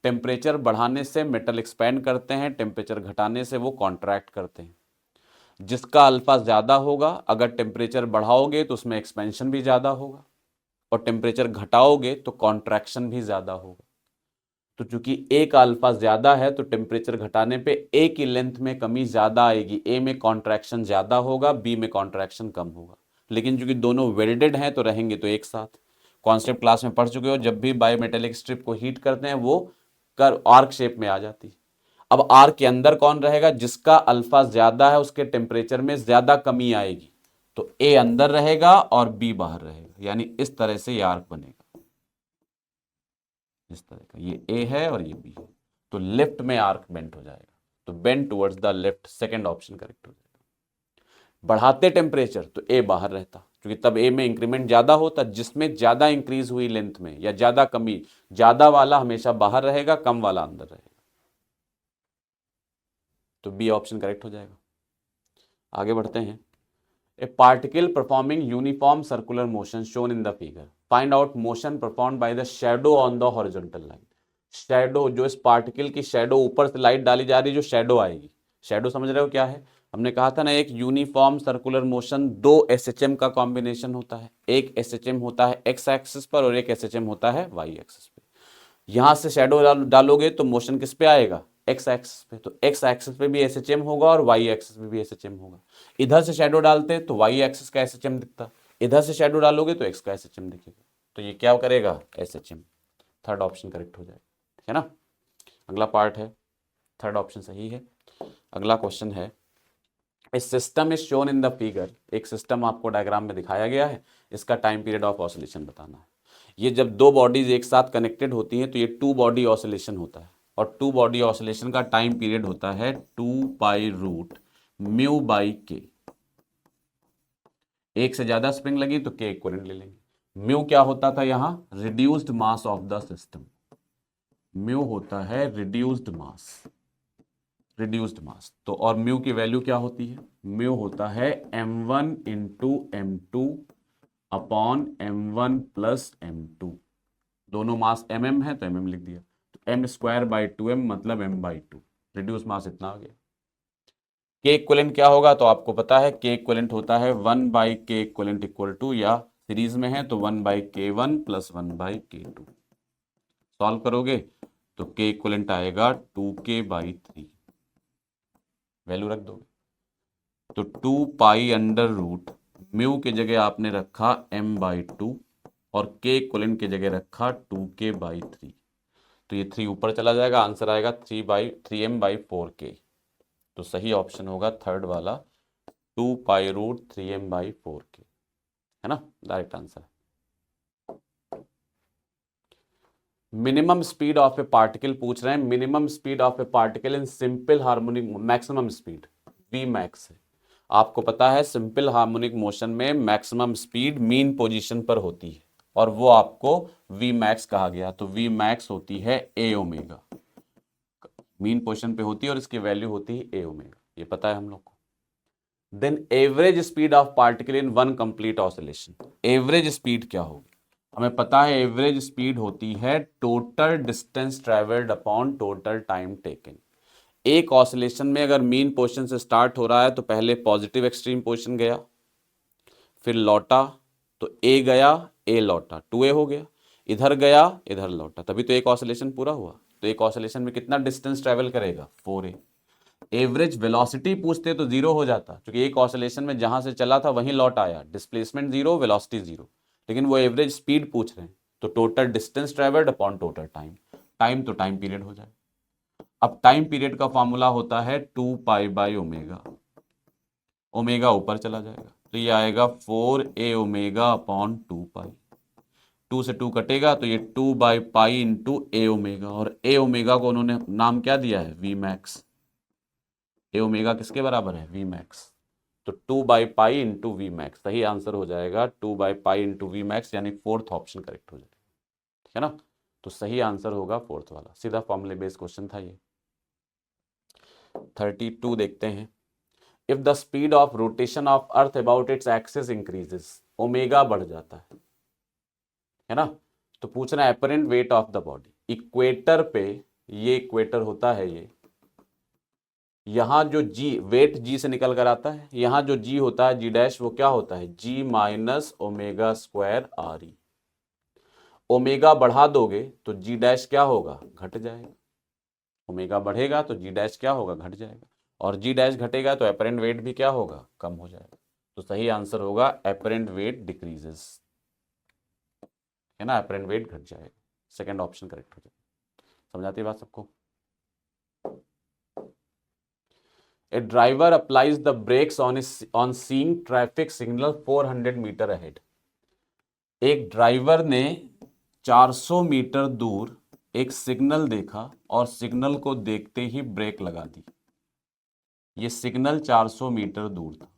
S1: टेम्परेचर बढ़ाने से मेटल एक्सपैंड करते हैं, टेम्परेचर घटाने से वो कॉन्ट्रैक्ट करते हैं। जिसका अल्फा ज़्यादा होगा, अगर टेम्परेचर बढ़ाओगे तो उसमें एक्सपेंशन भी ज़्यादा होगा, और टेम्परेचर घटाओगे तो कॉन्ट्रैक्शन भी ज़्यादा होगा। तो चूंकि ए का अल्फा ज्यादा है तो टेम्परेचर घटाने पे ए की लेंथ में कमी ज्यादा आएगी, ए में कॉन्ट्रैक्शन ज्यादा होगा, बी में कॉन्ट्रैक्शन कम होगा। लेकिन चूंकि दोनों वेल्डेड हैं तो रहेंगे तो एक साथ। कॉन्सेप्ट क्लास में पढ़ चुके हो, जब भी बायोमेटेलिक स्ट्रिप को हीट करते हैं वो कर आर्क शेप में आ जाती है। अब आर्क के अंदर कौन रहेगा, जिसका अल्फा ज्यादा है उसके टेम्परेचर में ज्यादा कमी आएगी, तो ए अंदर रहेगा और बी बाहर रहेगा, यानी इस तरह से ये आर्क बनेगा, इस तरह का। ये ए है और ये बी है, तो लेफ्ट में आर्क बेंट हो जाएगा, तो bent towards the left, second option correct हो जाएगा। बढ़ाते टेम्परेचर तो ए बाहर रहता, क्योंकि तब ए में इंक्रीमेंट ज्यादा होता, जिसमें ज्यादा इंक्रीज हुई लेंथ में या ज्यादा कमी, ज्यादा वाला हमेशा बाहर रहेगा, कम वाला अंदर रहेगा, तो बी ऑप्शन करेक्ट हो जाएगा। आगे बढ़ते हैं। ए particle performing uniform circular motion shown in the figure, find out motion performed by the shadow on the horizontal line. Shadow, जो इस पार्टिकल की शैडो, ऊपर से लाइट डाली जा रही, जो शैडो आएगी, शैडो समझ रहे हो क्या है। हमने कहा था ना, एक यूनिफॉर्म सर्कुलर मोशन 2 SHM का कॉम्बिनेशन होता है, एक SHM होता है एक्स एक्सिस पर और एक SHM होता है वाई एक्सिस पे। यहां से शैडो डालोगे तो मोशन किस पे आएगा, एक्स एक्सिस पे, तो एक्स एक्सिस पे भी SHM होगा और वाई एक्सिस पे भी SHM होगा। इधर से शैडो डालते तो वाई एक्सिस का SHM दिखता, इधर से शैडो डालोगे तो एक्स का SHM दिखेगा, तो ये क्या करेगा, SHM। थर्ड ऑप्शन करेक्ट हो जाएगा, है ना। अगला पार्ट है, थर्ड ऑप्शन सही है। अगला क्वेश्चन है, a system is shown in the figure, एक सिस्टम आपको डायग्राम में दिखाया गया है, इसका टाइम पीरियड ऑफ ऑसिलेशन बताना है। ये जब दो बॉडीज एक साथ कनेक्टेड होती हैं तो ये 2 बॉडी ऑसिलेशन होता है, और 2 बॉडी ऑसिलेशन का टाइम पीरियड होता है 2π√μ/k। एक से ज्यादा स्प्रिंग लगी तो के इक्विवेलेंट ले लेंगे। म्यू क्या होता था यहां, reduced mass of the system, mu होता है रिड्यूस्ड मास, रिड्यूस्ड मास। तो और म्यू की वैल्यू क्या होती है, म्यू होता है m1 into m2 upon m1 plus m2, दोनों मास mm है तो mm लिख दिया, तो m²/2m मतलब m/2, रिड्यूस मास इतना आ गया। के इक्विवेलेंट क्या होगा, तो आपको पता है के इक्विवेलेंट होता है 1/k इक्विवेलेंट इक्वल टू, या सीरीज में है तो 1/k1 प्लस 1/k2। सॉल्व करोगे तो के इक्विवेलेंट आएगा 2k/3, वैल्यू रख दोगे। तो 2 पाई अंडर रूट म्यू की जगह आपने रखा m/2 और के इक्विवेलेंट की जगह रखा 2k/3। तो ये 3 ऊपर चला जाएगा, आंसर आएगा 3m/4k। तो सही ऑप्शन होगा थर्ड वाला 2 पाई रूट 3m/4k, है ना, direct answer. Minimum speed of a particle पूछ रहे हैं, minimum speed of a particle in simple harmonic, maximum speed V max है। आपको पता है सिंपल हार्मोनिक मोशन में मैक्सिमम स्पीड मीन पोजीशन पर होती है और वो आपको वी मैक्स कहा गया। तो वी मैक्स होती है ए ओमेगा, मीन पोजीशन पे होती है और इसकी वैल्यू होती है ए ओमेगा, ये पता है हम लोग को। Then average speed of particle in one complete oscillation, average speed क्या होगी? हमें पता है एवरेज स्पीड होती है total distance travelled upon total time taken. एक ऑसिलेशन में अगर मीन पोजीशन से स्टार्ट हो रहा है तो पहले पॉजिटिव एक्सट्रीम पोजीशन गया, फिर लौटा, तो ए गया, ए लौटा, 2a हो गया, इधर गया, इधर लौटा, तभी तो एक ऑसिलेशन पूरा हुआ। तो एक ऑसिलेशन में कितना डिस्टेंस ट्रेवल करेगा? 4a। एवरेज वेलोसिटी पूछते तो जीरो हो जाता, क्योंकि एक ऑसिलेशन में जहां से चला था वहीं लौट आया, डिस्प्लेसमेंट जीरो, वेलोसिटी जीरो। लेकिन वो एवरेज स्पीड पूछ रहे हैं, तो total distance travelled upon total time, time तो टाइम पीरियड हो जाए। अब टाइम पीरियड का फॉर्मूला होता है 2 पाई बाई ओमेगा, ओमेगा ऊपर चला जाएगा, तो ये आएगा 4a ओमेगा अपॉन 2 पाई, 2 से 2 कटेगा तो ये 2 by pi into A omega, और ए ओमेगा को उन्होंने नाम क्या दिया है? V max. ए ओमेगा किसके बराबर है? V max. तो 2 by pi into V max, सही आंसर हो जाएगा 2 by pi into V max, यानी फोर्थ ऑप्शन करेक्ट हो जाएगा, ठीक है ना। तो सही आंसर होगा फोर्थ वाला, सीधा फॉर्मूले बेस्ड क्वेश्चन था ये। 32 देखते हैं। If the speed of rotation of earth about its axis increases, omega बढ़ जाता है ना। तो पूछना है apparent weight of the body, equator पे, ये इक्वेटर होता है, ये यहां जो जी वेट जी से निकल कर आता है, यहां जो जी होता है जी डैश, वो क्या होता है? G minus omega square r e. Omega बढ़ा दोगे तो जी डैश क्या होगा? घट जाएगा। ओमेगा बढ़ेगा तो जी डैश क्या होगा? घट जाएगा, और जी डैश घटेगा तो अपरेंट वेट भी क्या होगा? कम हो जाएगा। तो सही आंसर होगा अपरेंट वेट डिक्रीजेस, है ना, अपरेंट वेट घट जाएगा, सेकंड ऑप्शन करेक्ट हो जाएगा। समझ आती है बात सबको? A driver applies the brakes on seeing traffic signal 400 metre ahead. एक ड्राइवर ने 400 मीटर दूर एक सिग्नल देखा और सिग्नल को देखते ही ब्रेक लगा दी। ये सिग्नल 400 मीटर दूर था।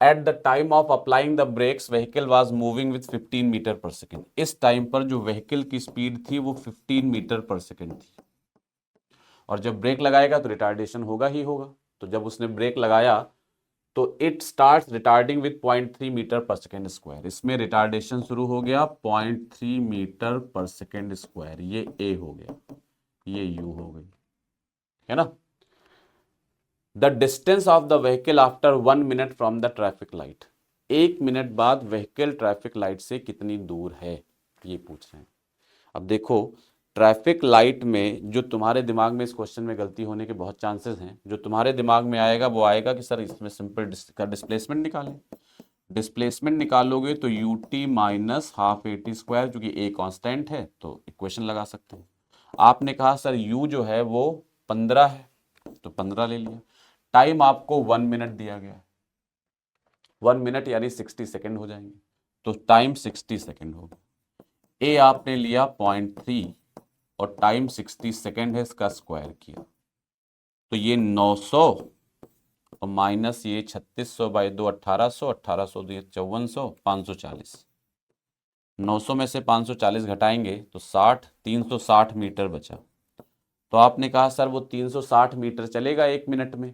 S1: At the time of applying the brakes, vehicle was moving with 15 metre per second. इस टाइम पर जो व्हीकल की स्पीड थी वो 15 मीटर पर सेकेंड थी, और जब ब्रेक लगाएगा तो रिटार्डेशन होगा ही होगा। तो जब उसने ब्रेक लगाया तो it start retarding with 0.3 metre per second square, इसमें रिटार्डेशन शुरू हो गया 0.3 मीटर पर सेकेंड स्क्वायर। ये ए हो गया, ये यू हो गई, है ना। The distance of the vehicle after 1 minute from the traffic light, 1 minute बाद व्हीकल ट्रैफिक लाइट से कितनी दूर है, ये पूछ रहे हैं। अब देखो ट्रैफिक लाइट में जो तुम्हारे दिमाग में इस क्वेश्चन में गलती होने के बहुत चांसेस हैं, जो तुम्हारे दिमाग में आएगा वो आएगा कि सर इसमें सिंपल का डिस्प्लेसमेंट निकालें। डिस्प्लेसमेंट निकालोगे तो U T minus half A T square, क्योंकि ए कांस्टेंट है तो इक्वेशन लगा सकते हैं। आपने कहा सर यू जो है वो 15 है, तो 15 ले लिया। टाइम आपको 1 मिनट दिया गया है, 1 मिनट यानी 60 सेकेंड हो जाएंगे, तो टाइम 60 सेकेंड होगा। ए आपने लिया 0.3 और टाइम 60 सेकेंड है, इसका स्क्वायर किया तो ये 900 और माइनस ये 3600 बाई 2 1800, 1800 दिए 5400, 540। 900 में से 540 घटाएंगे तो 60, 360 मीटर बचा। तो आपने कहा सर वो 360 मीटर चलेगा 1 मिनट में,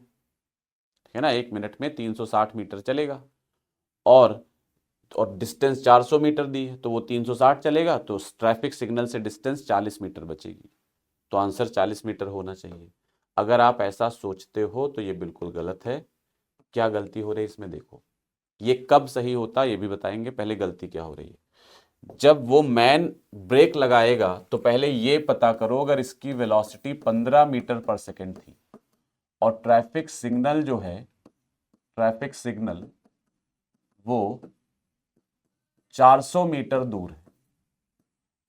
S1: है ना, 1 मिनट में 360 मीटर चलेगा, और डिस्टेंस 400 मीटर दी है तो वो 360 चलेगा, तो ट्रैफिक सिग्नल से डिस्टेंस 40 मीटर बचेगी। तो आंसर 40 मीटर होना चाहिए। अगर आप ऐसा सोचते हो तो ये बिल्कुल गलत है। क्या गलती हो रही है इसमें देखो, ये कब सही होता है ये भी बताएंगे, पहले गलती क्या हो रही है। जब वो मैन ब्रेक लगाएगा तो पहले ये पता करो अगर इसकी वेलोसिटी 15 मीटर पर सेकेंड थी और ट्रैफिक सिग्नल जो है, ट्रैफिक सिग्नल वो 400 मीटर दूर है।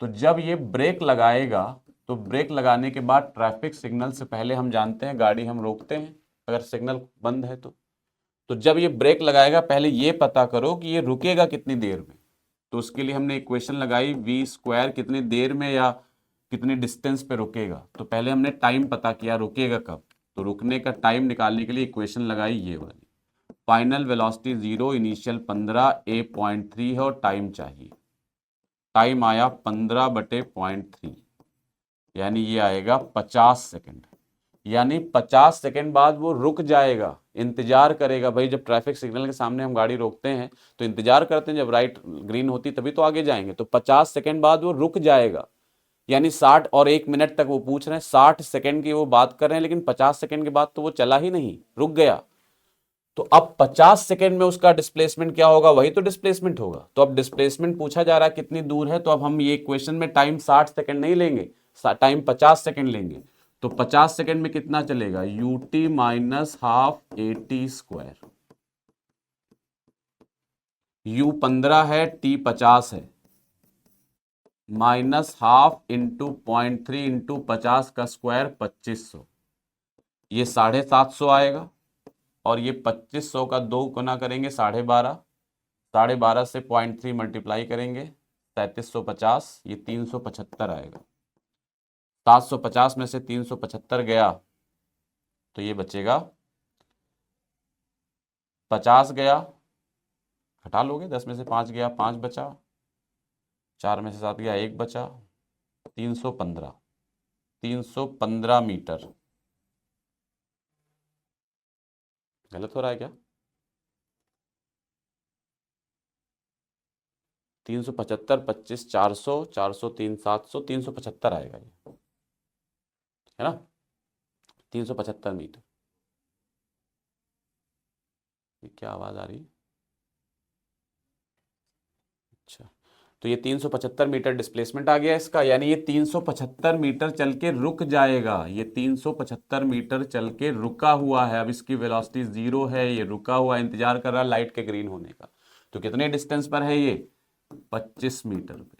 S1: तो जब ये ब्रेक लगाएगा तो ब्रेक लगाने के बाद ट्रैफिक सिग्नल से पहले हम जानते हैं गाड़ी हम रोकते हैं अगर सिग्नल बंद है तो जब ये ब्रेक लगाएगा पहले ये पता करो कि ये रुकेगा कितनी देर में। तो उसके लिए हमने इक्वेशन लगाई v स्क्वायर कितनी देर में या कितनी डिस्टेंस पे रुकेगा। तो पहले हमने टाइम पता किया रुकेगा कब, तो रुकने का टाइम निकालने के लिए इक्वेशन लगाई ये वाली। फाइनल वेलोसिटी 0, इनिशियल 15, a 0.3 है और टाइम चाहिए। टाइम आया 15/0.3 यानी ये आएगा 50 सेकेंड। यानी 50 सेकेंड बाद वो रुक जाएगा, इंतजार करेगा। भाई जब ट्रैफिक सिग्नल के सामने हम गाड़ी रोकते हैं तो इंतजार करते हैं, जब राइट ग्रीन होती तभी तो आगे जाएंगे। तो 50 सेकेंड बाद वो रुक जाएगा, यानी 60 और 1 मिनट तक वो पूछ रहे हैं, 60 सेकेंड की वो बात कर रहे हैं, लेकिन 50 सेकेंड के बाद तो वो चला ही नहीं, रुक गया। तो अब 50 सेकेंड में उसका डिस्प्लेसमेंट क्या होगा, वही तो डिस्प्लेसमेंट होगा। तो अब डिस्प्लेसमेंट पूछा जा रहा है कितनी दूर है, तो अब हम ये इक्वेशन में टाइम 60 सेकेंड नहीं लेंगे, टाइम 50 सेकेंड लेंगे। तो 50 सेकेंड में कितना चलेगा, ut minus half at square. u 15 है, t 50 है, माइनस हाफ इंटू 0.3 इंटू 50 का स्क्वायर 2500, ये 750 आएगा। और ये 2500 का 2 गुना करेंगे 12.5, 12.5 से 0.3 मल्टीप्लाई करेंगे 3750, ये 375 आएगा। 750 में से 375 गया तो ये बचेगा 50 गया, घटा लोगे, 10 में से 5 गया 5 बचा, 4 में से 7 गया 1 बचा, 315 मीटर। गलत हो रहा है क्या? 375 25 400 400 3 700 375 आएगा ये, है ना, 375 मीटर। ये क्या आवाज आ रही है? अच्छा, तो ये 375 मीटर डिस्प्लेसमेंट आ गया इसका, यानी ये 375 मीटर चल के रुक जाएगा। ये 375 मीटर चल के रुका हुआ है। अब इसकी वेलोसिटी 0 है, ये रुका हुआ इंतजार कर रहा है लाइट के ग्रीन होने का। तो कितने डिस्टेंस पर है ये, 25 मीटर पे।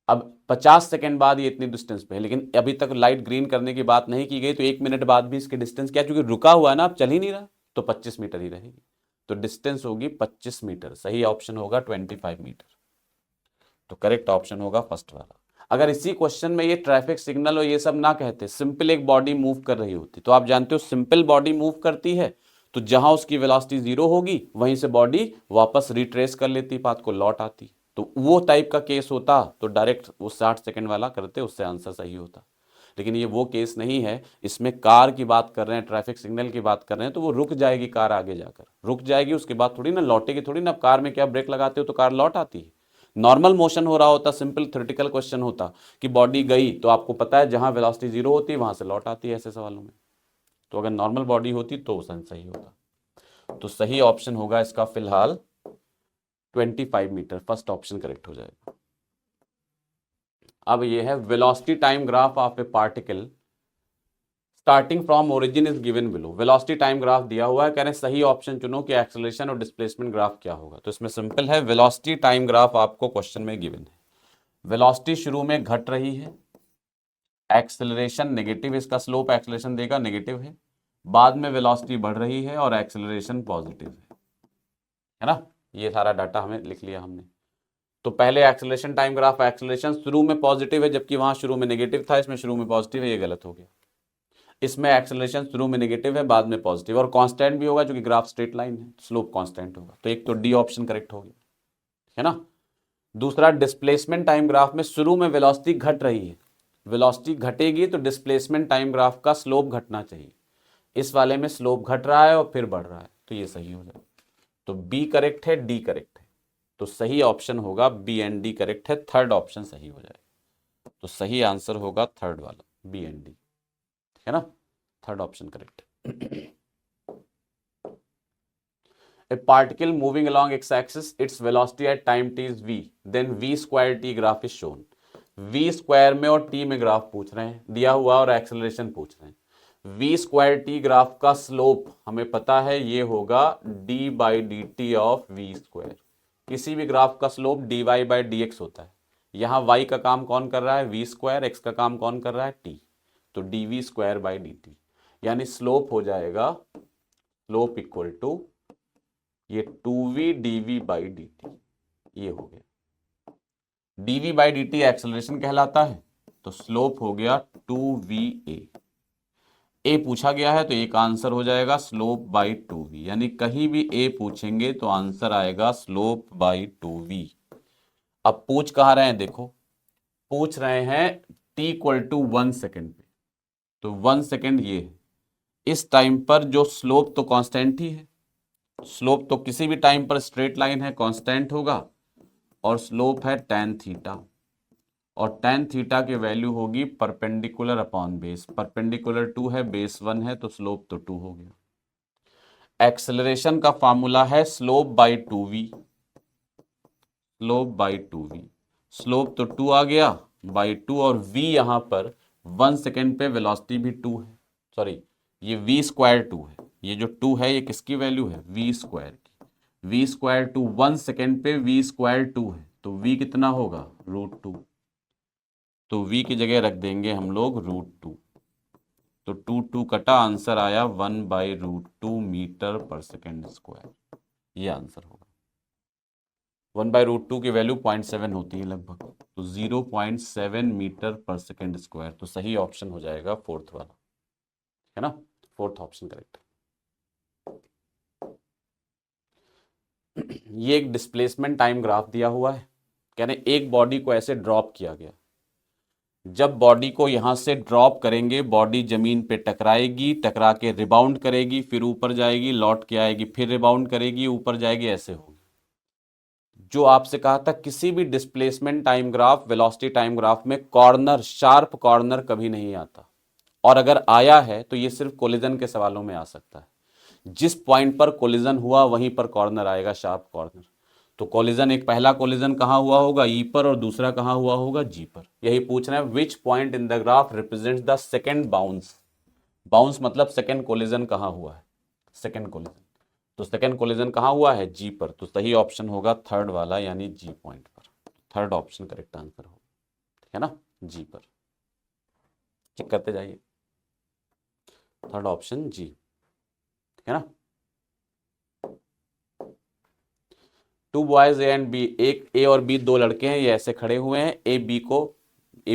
S1: अब 50 सेकेंड बाद ये इतनी डिस्टेंस पे है, लेकिन अभी तक लाइट ग्रीन करने की बात नहीं की गई, तो 1 मिनट बाद भी इसकी डिस्टेंस क्या, क्योंकि रुका हुआ है ना, अब चल ही नहीं रहा, तो 25 मीटर ही रहेगी। तो डिस्टेंस होगी 25 मीटर। सही ऑप्शन होगा 25 मीटर। तो करेक्ट ऑप्शन होगा फर्स्ट वाला। अगर इसी क्वेश्चन में ये ट्रैफिक सिग्नल और ये सब ना कहते, सिंपल एक बॉडी मूव कर रही होती, तो आप जानते हो सिंपल बॉडी मूव करती है तो जहां उसकी वेलोसिटी 0 होगी वहीं से बॉडी वापस रिट्रेस कर लेती, पाथ को लौट आती। तो वो टाइप का केस होता तो डायरेक्ट वो 60 सेकेंड वाला करते, उससे आंसर सही होता। लेकिन ये वो केस नहीं है, इसमें कार की बात कर रहे हैं, ट्रैफिक सिग्नल की बात कर रहे हैं, तो वो रुक जाएगी कार, आगे जाकर रुक जाएगी, उसके बाद थोड़ी ना लौटेगी, थोड़ी ना। कार में क्या ब्रेक लगाते हो तो कार लौट आती है, नॉर्मल मोशन हो रहा होता, सिंपल थ्योरेटिकल क्वेश्चन होता कि बॉडी गई तो आपको पता है जहां वेलोसिटी 0 होती है वहां से लौट आती है ऐसे सवालों में। तो अगर नॉर्मल बॉडी होती तो सही होता। तो सही ऑप्शन होगा इसका फिलहाल 25 मीटर, फर्स्ट ऑप्शन करेक्ट हो जाएगा। अब ये है velocity time graph of a particle starting from origin is given below. Velocity time graph दिया हुआ है, कह रहे हैं सही ऑप्शन चुनो कि एक्सेलरेशन और डिस्प्लेसमेंट ग्राफ क्या होगा। तो इसमें सिंपल है, वेलोसिटी टाइम ग्राफ आपको क्वेश्चन में गिवन है। वेलोसिटी शुरू में घट रही है, एक्सेलरेशन नेगेटिव, इसका स्लोप एक्सेलरेशन देगा नेगेटिव है, बाद में वेलोसिटी बढ़ रही है और एक्सेलरेशन पॉजिटिव है ना। ये सारा डाटा हमें लिख लिया हमने। तो पहले एक्सेलरेशन टाइम ग्राफ, एक्सेलरेशन शुरू में पॉजिटिव है जबकि वहां शुरू में नेगेटिव था, इसमें शुरू में पॉजिटिव है, ये गलत हो गया। इसमें एक्सेलरेशन शुरू में नेगेटिव है बाद में पॉजिटिव, और कांस्टेंट भी होगा क्योंकि ग्राफ स्ट्रेट लाइन है, स्लोप कांस्टेंट होगा। तो एक तो डी ऑप्शन करेक्ट हो गया, है ना। दूसरा, डिस्प्लेसमेंट टाइम ग्राफ में शुरू में वेलोसिटी घट रही है, वेलोसिटी घटेगी तो डिस्प्लेसमेंट टाइम ग्राफ का स्लोप घटना चाहिए। इस वाले में स्लोप घट रहा है और फिर बढ़ रहा है, तो ये सही हो जाए। तो बी करेक्ट है, डी करेक्ट है, तो सही ऑप्शन होगा बी एंड डी करेक्ट है, थर्ड ऑप्शन सही हो जाएगा। तो सही आंसर होगा थर्ड वाला, बी एंड डी, है ना, third option correct. A particle moving along x-axis, its velocity at time t is v, then v square t graph is shown। v square में और t में ग्राफ पूछ रहे हैं, दिया हुआ और एक्सेलरेशन पूछ रहे हैं। वी स्क्वायर टी ग्राफ का स्लोप हमें पता है ये होगा D by D T of V square. किसी भी ग्राफ का slope D Y by D X होता है। यहाँ वाई का काम कौन कर रहा है, वी स्क्वायर, एक्स का काम कौन कर रहा है, टी, तो D V square by D T, यानी स्लोप हो जाएगा, स्लोप इक्वल टू ये 2v dv by D T, ये हो गया। dv by D T acceleration कहलाता है, तो स्लोप हो गया 2va। ए पूछा गया है तो एक आंसर हो जाएगा स्लोप बाई 2v, यानी कहीं भी ए पूछेंगे तो आंसर आएगा स्लोप बाई 2v। अब पूछ कहाँ रहे हैं, देखो पूछ रहे हैं t इक्वल टू 1 सेकेंड पे, तो 1 सेकेंड ये है। इस टाइम पर जो स्लोप तो कांस्टेंट ही है, स्लोप तो किसी भी टाइम पर स्ट्रेट लाइन है, कांस्टेंट होगा, और स्लोप है tan थीटा, और tan थीटा की वैल्यू होगी परपेंडिकुलर अपॉन बेस, परपेंडिकुलर 2 है, बेस 1 है, तो स्लोप तो 2 हो गया। एक्सेलरेशन का फॉर्मूला है slope by 2v, slope by 2v, slope तो 2 आ गया बाई 2, और v यहां पर 1 सेकेंड पे वेलोसिटी भी 2 है, सॉरी ये v स्क्वायर 2 है, ये जो 2 है ये किसकी वैल्यू है, v स्क्वायर की। v स्क्वायर 2 1 सेकेंड पे v स्क्वायर 2 है, तो v कितना होगा, √2, तो v की जगह रख देंगे हम लोग √2, तो 2 2 कटा, आंसर आया 1 by √2 metre per second square, ये आंसर होगा। 1 बाई √2 की वैल्यू 0.7 होती है लगभग, तो 0.7 मीटर पर सेकेंड स्क्वायर, तो सही ऑप्शन हो जाएगा फोर्थ वाला, है ना, फोर्थ ऑप्शन करेक्ट। ये एक डिस्प्लेसमेंट टाइम ग्राफ दिया हुआ है, कहने एक बॉडी को ऐसे ड्रॉप किया गया, जब बॉडी को यहां से ड्रॉप करेंगे बॉडी जमीन पे टकराएगी, टकरा के रिबाउंड करेगी, फिर ऊपर जाएगी, लौट के आएगी, फिर रिबाउंड करेगी, ऊपर जाएगी, ऐसे होगी। जो आपसे कहा था किसी भी displacement time graph, velocity time graph में कॉर्नर, शार्प कॉर्नर कभी नहीं आता, और अगर आया है तो ये सिर्फ कोलिजन के सवालों में आ सकता है। जिस पॉइंट पर कोलिजन हुआ वहीं पर कॉर्नर आएगा, शार्प कॉर्नर। तो कोलिजन, एक पहला कोलिजन कहां हुआ होगा, ई पर, और दूसरा कहां हुआ होगा, जी पर। यही पूछ रहे हैं which point in the graph represents the second bounce. Bounce मतलब सेकंड कोलिजन कहां हुआ है, सेकंड कोलिजन, तो सेकंड कोलिजन कहां हुआ है, जी पर, तो सही ऑप्शन होगा थर्ड वाला, यानी जी पॉइंट पर। थर्ड ऑप्शन करेक्ट आंसर होगा, ठीक है ना, जी पर। चेक करते जाइए, थर्ड ऑप्शन जी, ठीक है ना। 2 बॉयज ए एंड बी, एक ए और बी, दो लड़के हैं, ये ऐसे खड़े हुए हैं, ए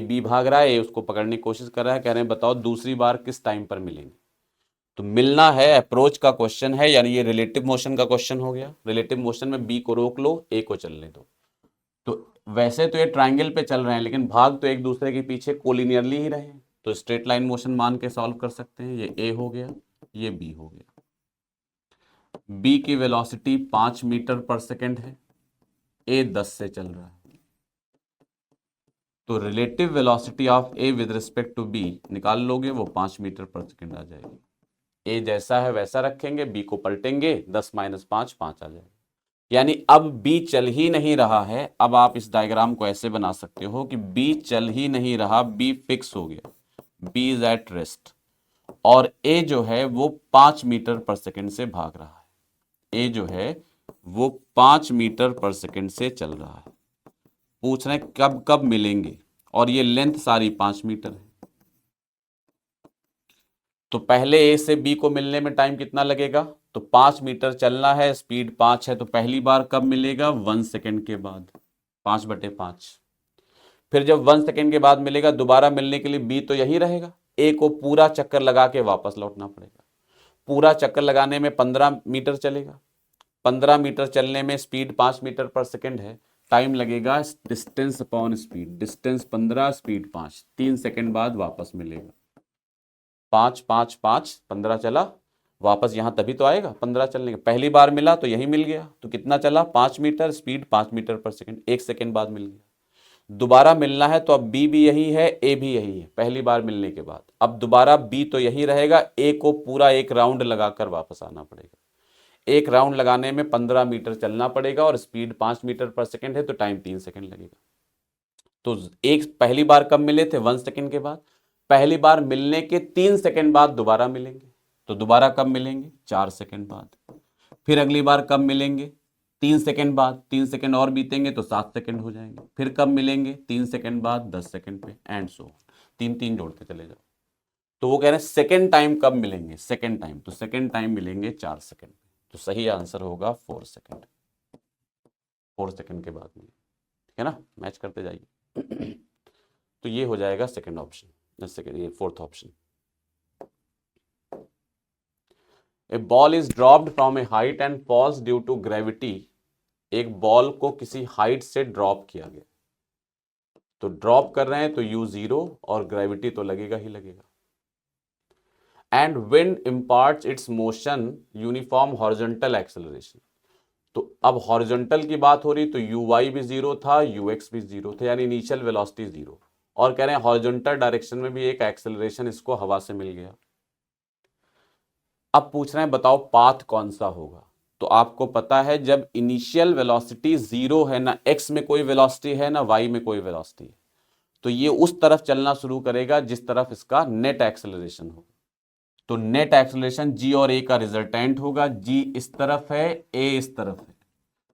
S1: बी भाग रहा है, ए उसको पकड़ने की कोशिश कर रहा है, कह रहे हैं बताओ दूसरी बार किस टाइम पर मिलेंगे। तो मिलना है, अप्रोच का क्वेश्चन है, यानी ये रिलेटिव मोशन का क्वेश्चन हो गया। रिलेटिव मोशन में बी को रोक लो, ए को चलने दो। तो वैसे तो ये ट्राइंगल पे चल रहे हैं, लेकिन भाग तो एक दूसरे के पीछे कोलिनियरली ही रहे हैं, तो स्ट्रेट लाइन मोशन मान के सॉल्व कर सकते हैं। ये ए हो गया, ये बी हो गया। बी की वेलोसिटी 5 मीटर पर सेकेंड है, ए 10 से चल रहा है, तो relative velocity of A with respect to B निकाल लोगे, वो 5 मीटर पर सेकेंड आ जाएगी। ए जैसा है वैसा रखेंगे, बी को पलटेंगे, 10 - 5 5 आ जाएगा। यानी अब बी चल ही नहीं रहा है। अब आप इस डायग्राम को ऐसे बना सकते हो कि बी चल ही नहीं रहा, बी फिक्स हो गया, बी इज एट रेस्ट, और ए जो है वो 5 मीटर पर सेकेंड से भाग रहा है। ए जो है वो 5 मीटर पर सेकेंड से चल रहा है। पूछ रहे हैं कब कब मिलेंगे, और ये लेंथ सारी 5 मीटर है, तो पहले ए से बी को मिलने में टाइम कितना लगेगा, तो 5 मीटर चलना है, स्पीड 5 है, तो पहली बार कब मिलेगा, 1 सेकेंड के बाद, 5/5। फिर जब 1 सेकेंड के बाद मिलेगा, दोबारा मिलने के लिए बी तो यही रहेगा, ए को पूरा चक्कर लगा के वापस लौटना पड़ेगा। पूरा चक्कर लगाने में 15 मीटर चलेगा, 15 मीटर चलने में स्पीड 5 मीटर पर सेकेंड है, टाइम लगेगा distance upon speed, distance 15, speed 5, 3 second बाद वापस मिलेगा। 5 5 5 15 चला, वापस यहां तभी तो आएगा 15 चलने के। पहली बार मिला तो यही मिल गया, तो कितना चला, 5 metre, speed 5 metre per second, 1 second बाद मिल गया। दोबारा मिलना है तो अब बी भी यही है, ए भी यही है, पहली बार मिलने के बाद। अब दोबारा बी तो यही रहेगा, ए को पूरा एक राउंड लगाकर वापस आना पड़ेगा। एक राउंड लगाने में 15 मीटर चलना पड़ेगा, और स्पीड 5 मीटर पर सेकेंड है, तो टाइम 3 सेकेंड लगेगा। तो एक पहली बार कब मिले थे, 1 सेकेंड के बाद। पहली बार मिलने के 3 सेकंड बाद दोबारा मिलेंगे, तो दोबारा कब मिलेंगे? 4 सेकंड बाद। फिर अगली बार कब मिलेंगे? 3 सेकंड बाद। 3 सेकंड और बीतेंगे तो 7 सेकंड हो जाएंगे। फिर कब मिलेंगे? 3 सेकंड बाद, 10 सेकंड पे, एंड सो तीन तीन जोड़ते चले जाओ। तो वो कह रहे हैं सेकंड टाइम कब मिलेंगे? सेकंड टाइम, तो सेकंड टाइम मिलेंगे 4 सेकंड। तो सही आंसर होगा 4 सेकंड। 4 सेकंड के बाद में, ठीक है ना, मैच करते जाइए। तो ये हो जाएगा सेकंड ऑप्शन, सेकंड, ये fourth option. A ball is dropped from a height and falls due to gravity. एक बॉल को किसी हाइट से ड्रॉप किया गया, तो ड्रॉप कर रहे हैं तो u 0 और ग्रेविटी तो लगेगा ही लगेगा। And wind imparts it's motion uniform horizontal acceleration. तो अब हॉरिजॉन्टल की बात हो रही, तो uy भी 0 था, ux भी 0 था, यानी इनिशियल वेलोसिटी 0। और कह रहे हैं हॉरिजॉन्टल डायरेक्शन में भी एक एक्सेलरेशन इसको हवा से मिल गया। अब पूछ रहे हैं बताओ पाथ कौन सा होगा। तो आपको पता है जब इनिशियल वेलोसिटी 0 है, ना x में कोई वेलोसिटी है ना y में कोई वेलोसिटी है, तो ये उस तरफ चलना शुरू करेगा जिस तरफ इसका नेट एक्सेलरेशन हो। तो नेट एक्सेलरेशन g और a का रिजल्टेंट होगा। g इस तरफ है, a इस तरफ है,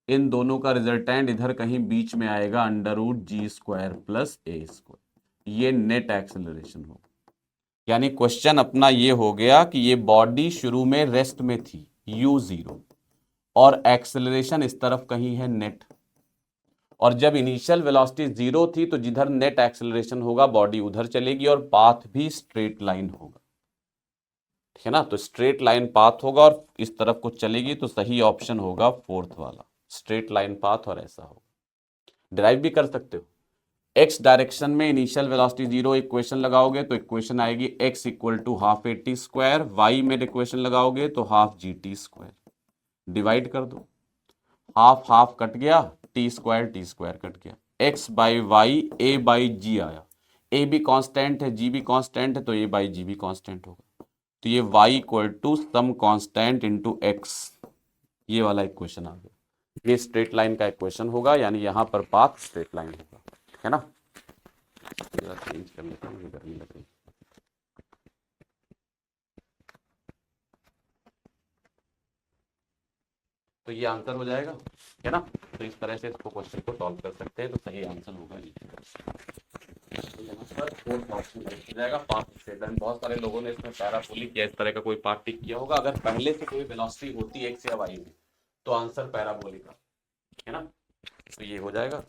S1: इन दोनों का रिजल्टेंट इधर कहीं बीच में आएगा, √g² प्लस a स्क्वायर। ये नेट एक्सेलरेशन होगा। यानी क्वेश्चन अपना ये हो गया कि ये बॉडी शुरू में रेस्ट में थी u 0 और एक्सेलरेशन इस तरफ कहीं है नेट, और जब इनिशियल वेलोसिटी 0 थी तो जिधर नेट एक्सेलरेशन होगा बॉडी उधर चलेगी और पाथ भी स्ट्रेट लाइन होगा, ठीक है ना। तो स्ट्रेट लाइन पाथ होगा और इस तरफ को चलेगी, तो सही ऑप्शन होगा फोर्थ वाला, स्ट्रेट लाइन पाथ, और ऐसा होगा। डिराइव भी कर सकते हो। x डायरेक्शन में इनिशियल वेलोसिटी 0 इक्वेशन लगाओगे तो इक्वेशन आएगी x equal to half AT²। y में इक्वेशन लगाओगे तो हाफ GT²। डिवाइड कर दो, हाफ हाफ कट गया, T² कट गया, x by y a by g आया। a भी कांस्टेंट है, g भी कांस्टेंट है, तो a बाई जी भी कांस्टेंट होगा। तो ये y equal to some constant into x, ये वाला इक्वेशन आ गया। ये स्ट्रेट लाइन का इक्वेशन होगा, यानी यहां पर पाथ स्ट्रेट लाइन होगा, है ना। चेंज कर लेता हूँ, गर्मी लग रही। तो ये आंसर हो जाएगा, है ना। तो इस तरह से इसको क्वेश्चन को सॉल्व कर सकते हैं, तो सही आंसर होगा ये। तो यहाँ पर फोर्थ ऑप्शन हो जाएगा पाथ स्ट्रेट लाइन। बहुत सारे लोगों ने इसमें पैराबोलिक या इस तरह का कोई पार्ट टिक किया होगा। अगर पहले से कोई वेलोसिटी होती है x या y में तो आंसर पैराबोलिक का, है ना। तो ये हो जाएगा।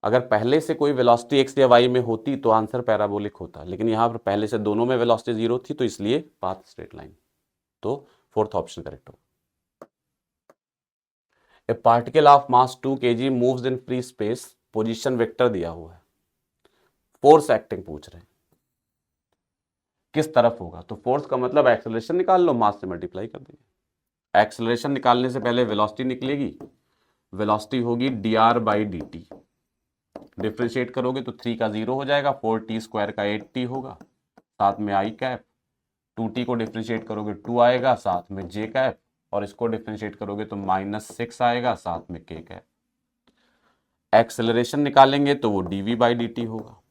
S1: अगर पहले से कोई वेलोसिटी x या y में होती तो आंसर पैराबोलिक होता, लेकिन यहाँ पर पहले से दोनों में वेलोसिटी 0 थी, तो इसलिए पाथ स्ट्रेट लाइन। तो फोर्थ ऑप्शन करेक्ट होगा। ए particle of mass 2 kg moves in free space, position vector दिया हुआ है, फोर्स एक्टिंग पूछ रहे हैं किस तरफ होगा। तो फोर्स का मतलब एक्सेलरेशन निकाल लो, मास से मल्टीप्लाई कर देंगे। एक्सेलरेशन निकालने से पहले वेलोसिटी निकलेगी, वेलोसिटी होगी dr/dt। डिफ्रेंशिएट करोगे तो 3 का 0 हो जाएगा, 4t² का 8t होगा, साथ में i कैप। 2t को डिफ्रेंशिएट करोगे 2 आएगा, साथ में j कैप, और इसको डिफ्रेंशिएट करोगे तो -6 आएगा, साथ में k कैप। एक्सेलरेशन निकालेंगे तो वो dv/dt होगा।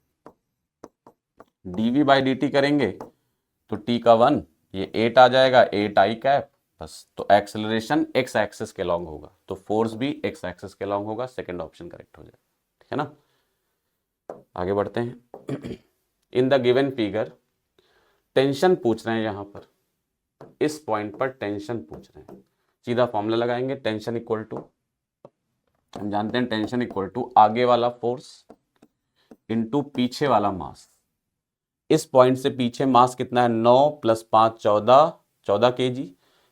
S1: dv/dt करेंगे तो t का 1, ये 8 आ जाएगा, 8i कैप बस। तो एक्सेलरेशन x एक्सिस के लॉन्ग होगा, तो फोर्स भी x एक्सिस के लॉन्ग होगा। सेकंड ऑप्शन करेक्ट हो जाएगा, ठीक है ना। आगे बढ़ते हैं। In the given figure, tension पूछ रहे हैं यहां पर, इस पॉइंट पर टेंशन पूछ रहे हैं। सीधा फॉर्मूला लगाएंगे, टेंशन इक्वल टू, हम जानते हैं टेंशन इक्वल टू आगे वाला फोर्स इनटू पीछे वाला मास। इस पॉइंट से पीछे मास कितना है? 9 + 5 14 kg।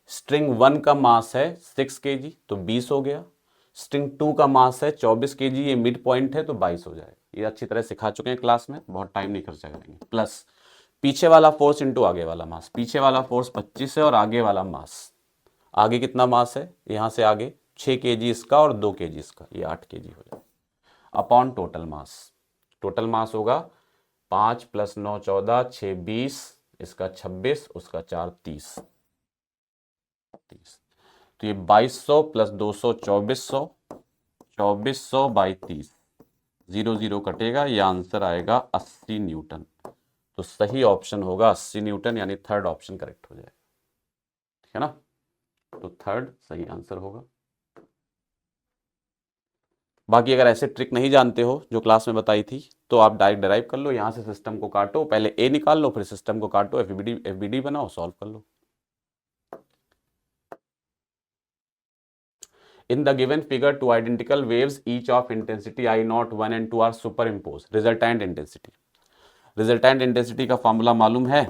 S1: स्ट्रिंग 1 का मास है 6 kg, तो 20 हो गया। स्ट्रिंग 2 का मास है 24 kg, ये मिड पॉइंट है तो 22 हो जाएगा। ये अच्छी तरह सिखा चुके हैं क्लास में, बहुत टाइम नहीं खर्चा करेंगे। प्लस पीछे वाला फोर्स इंटू आगे वाला मास। पीछे वाला फोर्स 25 है और आगे वाला मास, आगे कितना मास है यहां से आगे 6 kg इसका और 2 kg इसका, ये 8 kg हो जाएगा, upon total mass. Total mass होगा 5 + 9 14, 6 20, इसका 26, उसका 4 30। तो ये 2200 + 200 2400, 2400 / 30, 0 0 कटेगा, ये आंसर आएगा 80 न्यूटन। तो सही ऑप्शन होगा 80 न्यूटन, यानी थर्ड ऑप्शन करेक्ट हो जाएगा, ठीक है ना। तो थर्ड सही आंसर होगा। बाकी अगर ऐसे ट्रिक नहीं जानते हो जो क्लास में बताई थी, तो आप डायरेक्ट डिराइव कर लो, यहां से सिस्टम को काटो, पहले ए निकाल लो, फिर सिस्टम को काटो, एफबीडी बनाओ, सॉल्व कर लो। In the given figure, two identical waves, each of intensity I0, 1 and 2 are superimposed. Resultant intensity. Resultant intensity का फॉर्मूला मालूम है,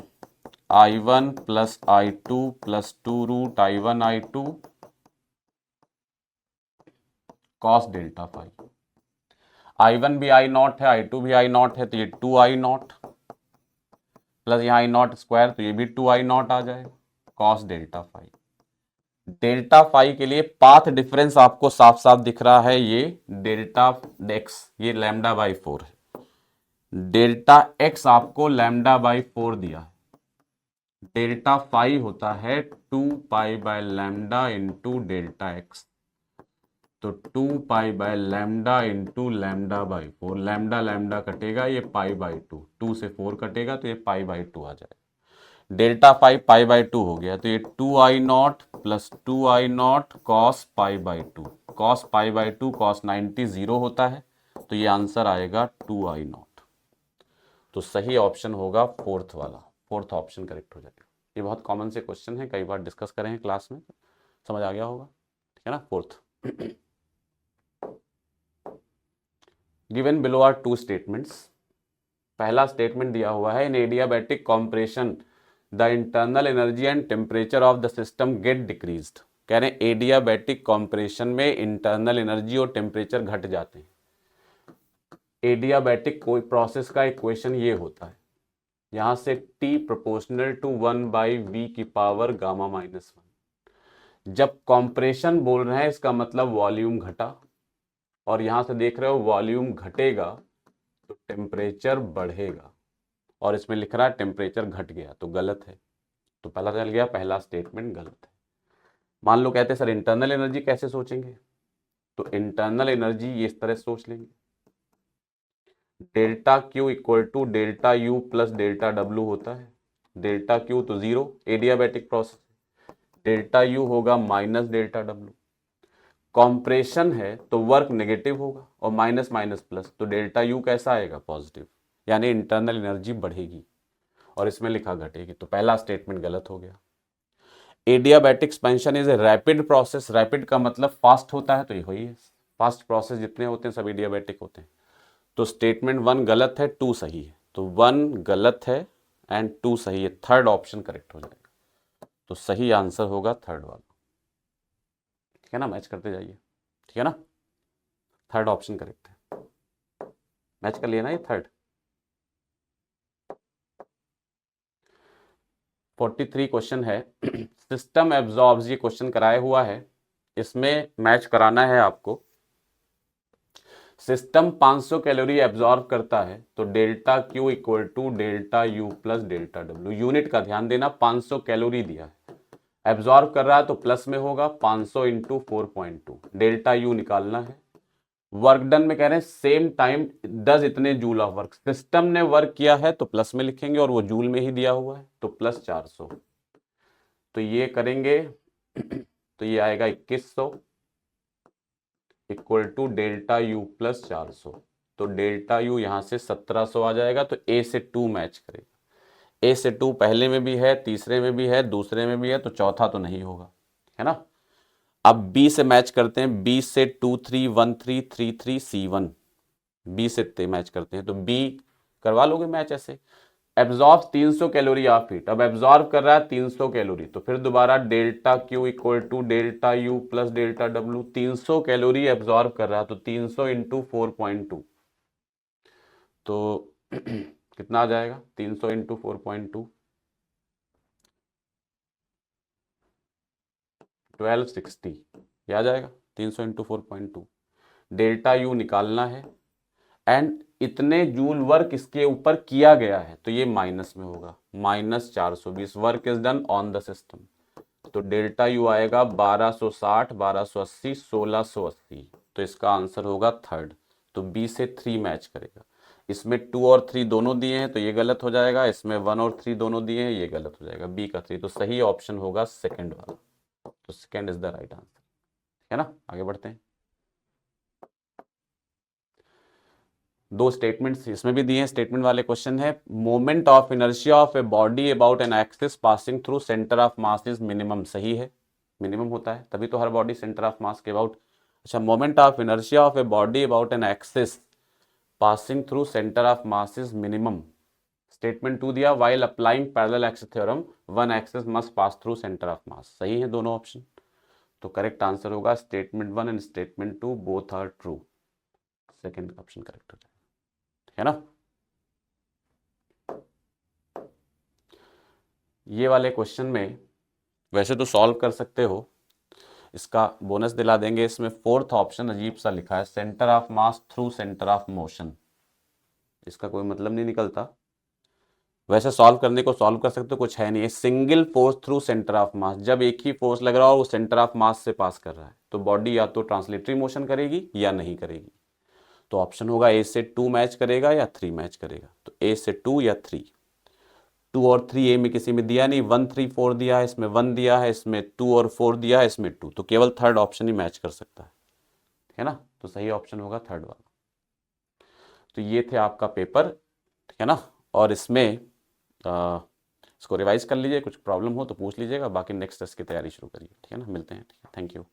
S1: I1 plus I2 plus 2 root I1 I2 cos delta phi. I1 भी I0 है, I2 भी I0 है, तो ये 2I0 plus यहाँ I0 स्क्वायर, तो ये भी 2I0 आ जाएगा, cos delta phi. Delta phi के लिए पाथ डिफरेंस आपको साफ साफ दिख रहा है, ये डेल्टा एक्स, ये लैम्डा बाई 4 है, डेल्टा एक्स आपको लैम्डा बाई 4 दिया है, डेल्टा फाई होता है 2 pi by lambda into delta x, तो 2 pi by lambda into lambda by 4, lambda lambda कटेगा, ये पाई बाई 2, 2 से 4 कटेगा, तो ये पाई बाई 2 आ जाएगा, डेल्टा फाई पाई बाई 2 हो गया, तो ये 2I0 plus 2I0 cos pi by 2, cos pi by 2 cos 90 0 होता है, तो ये आंसर आएगा 2I0। तो सही ऑप्शन होगा फोर्थ वाला, फोर्थ ऑप्शन करेक्ट हो जाएगा। ये बहुत कॉमन से क्वेश्चन है, कई बार डिस्कस करें हैं क्लास में, समझ आ गया होगा, ठीक है ना। Fourth, given below are two statements. पहला स्टेटमेंट दिया हुआ है, in adiabatic compression the internal energy and temperature of the system get decreased. कह रहे हैं एडियाबैटिक कॉम्प्रेशन में इंटरनल एनर्जी और टेम्परेचर घट जाते हैं। एडियाबैटिक कोई प्रोसेस का इक्वेशन ये होता है, यहां से T प्रोपोर्शनल टू 1/v की पावर गामा माइनस 1। जब कॉम्प्रेशन बोल रहे हैं इसका मतलब वॉल्यूम घटा, और यहां से देख रहे हो वॉल्यूम घटेगा तो टेम्परेचर बढ़ेगा, और इसमें लिख रहा है टेम्परेचर घट गया, तो गलत है। तो पहला चल गया, पहला स्टेटमेंट गलत है। मान लो कहते हैं सर इंटरनल एनर्जी कैसे सोचेंगे, तो इंटरनल एनर्जी ये इस तरह सोच लेंगे, delta Q equal to delta U plus delta W होता है। डेल्टा क्यू तो 0, एडियाबैटिक प्रोसेस, डेल्टा यू होगा माइनस डेल्टा डब्ल्यू। कॉम्प्रेशन है तो वर्क नेगेटिव होगा, और माइनस माइनस प्लस, तो डेल्टा यू कैसा आएगा, पॉजिटिव, यानी इंटरनल एनर्जी बढ़ेगी, और इसमें लिखा घटेगी, तो पहला स्टेटमेंट गलत हो गया। Adiabatic expansion is a rapid process, rapid का मतलब फास्ट होता है, तो ये वही है, फास्ट प्रोसेस जितने होते हैं सब एडियाबैटिक होते हैं। तो स्टेटमेंट 1 गलत है, 2 सही है, तो 1 गलत है एंड 2 सही है, थर्ड ऑप्शन करेक्ट हो जाएगा। तो सही आंसर होगा थर्ड वाला, ठीक है ना, मैच करते जाइए, ठीक है ना, थर्ड ऑप्शन करेक्ट है, मैच कर लिया ना ये थर्ड। 43 क्वेश्चन है, सिस्टम एब्जॉर्ब्स, ये क्वेश्चन कराया हुआ है, इसमें मैच कराना है आपको। सिस्टम 500 कैलोरी एब्जॉर्ब करता है, तो delta Q equal to delta U plus delta W. Unit का ध्यान देना, 500 कैलोरी दिया है, एब्जॉर्ब कर रहा है तो प्लस में होगा, 500 इंटू 4.2, डेल्टा यू निकालना है। वर्क डन में कह रहे हैं सेम टाइम डज इतने जूल ऑफ वर्क, सिस्टम ने वर्क किया है तो प्लस में लिखेंगे, और वो जूल में ही दिया हुआ है, तो प्लस 400, तो ये करेंगे तो ये आएगा 2100 equal to delta U plus 400, तो डेल्टा यू यहां से 1700 आ जाएगा, तो ए से 2 मैच करेगा, ए से 2 पहले में भी है, तीसरे में भी है, दूसरे में भी है, तो चौथा तो नहीं होगा, है ना। अब बी से मैच करते हैं, बी से 2 3 1 3 3 3 C1, बी से मैच करते हैं, तो बी करवा लोगे मैच ऐसे। एब्जॉर्ब 300 कैलोरी ऑफ हीट, अब एब्जॉर्ब कर रहा है 300 कैलोरी, तो फिर दोबारा delta Q equal to delta U plus delta W, 300 calorie absorb कर रहा है, तो 300 इंटू 4.2, तो कितना आ जाएगा, 300 इंटू 4.2, 1260, ये आ जाएगा 300 इंटू 4.2। डेल्टा यू निकालना है, एंड इतने जूल वर्क इसके ऊपर किया गया है, तो ये माइनस में होगा, minus 420, work is done on the system, तो डेल्टा यू आएगा 1260, 1280, 1680, तो इसका आंसर होगा थर्ड, तो बी से 3 मैच करेगा। इसमें 2 और 3 दोनों दिए हैं तो ये गलत हो जाएगा, इसमें 1 और 3 दोनों दिए हैं ये गलत हो जाएगा, बी का 3। तो सही ऑप्शन होगा सेकंड वाला, तो second is the right answer, है ना। आगे बढ़ते हैं। दो स्टेटमेंट्स इसमें भी दिए हैं, स्टेटमेंट वाले क्वेश्चन है, moment of inertia of a body about an axis passing through centre of mass is minimum. सही है, मिनिमम होता है तभी तो हर बॉडी सेंटर ऑफ मास के अबाउट। अच्छा, moment of inertia of a body about an axis passing through centre of mass is minimum. Statement 2 दिया, while applying parallel axis theorem one axis must pass through centre of mass. सही है दोनों option, तो correct answer होगा statement 1 and statement 2 both are true. Second option correct हो जाएगा, है ना। ये वाले क्वेश्चन में वैसे तो सॉल्व कर सकते हो, इसका बोनस दिला देंगे। इसमें फोर्थ ऑप्शन अजीब सा लिखा है, centre of mass through centre of motion. इसका कोई मतलब नहीं निकलता। वैसे सॉल्व करने को सॉल्व कर सकते हो, कुछ है नहीं। Single force through centre of mass, जब एक ही फोर्स लग रहा हो वो सेंटर ऑफ मास से पास कर रहा है तो बॉडी या तो ट्रांसलेटरी मोशन करेगी या नहीं करेगी। तो ऑप्शन होगा ए से 2 मैच करेगा या 3 मैच करेगा। तो ए से 2 या 3। 2 और 3 ए में किसी में दिया नहीं, 1 3 4 दिया है, इसमें 1 दिया है, इसमें 2 और 4 दिया है, इसमें 2। तो केवल थर्ड ऑप्शन ही मैच कर सकता है ना। तो सही ऑप्शन होगा थर्ड वाला। तो ये थे आपका पेपर, ठीक है ना। और इसमें इसको रिवाइज कर लीजिए, कुछ प्रॉब्लम हो तो पूछ लीजिएगा, बाकी नेक्स्ट टेस्ट की तैयारी शुरू करिए, ठीक है ना। मिलते हैं, ठीक है, थैंक यू।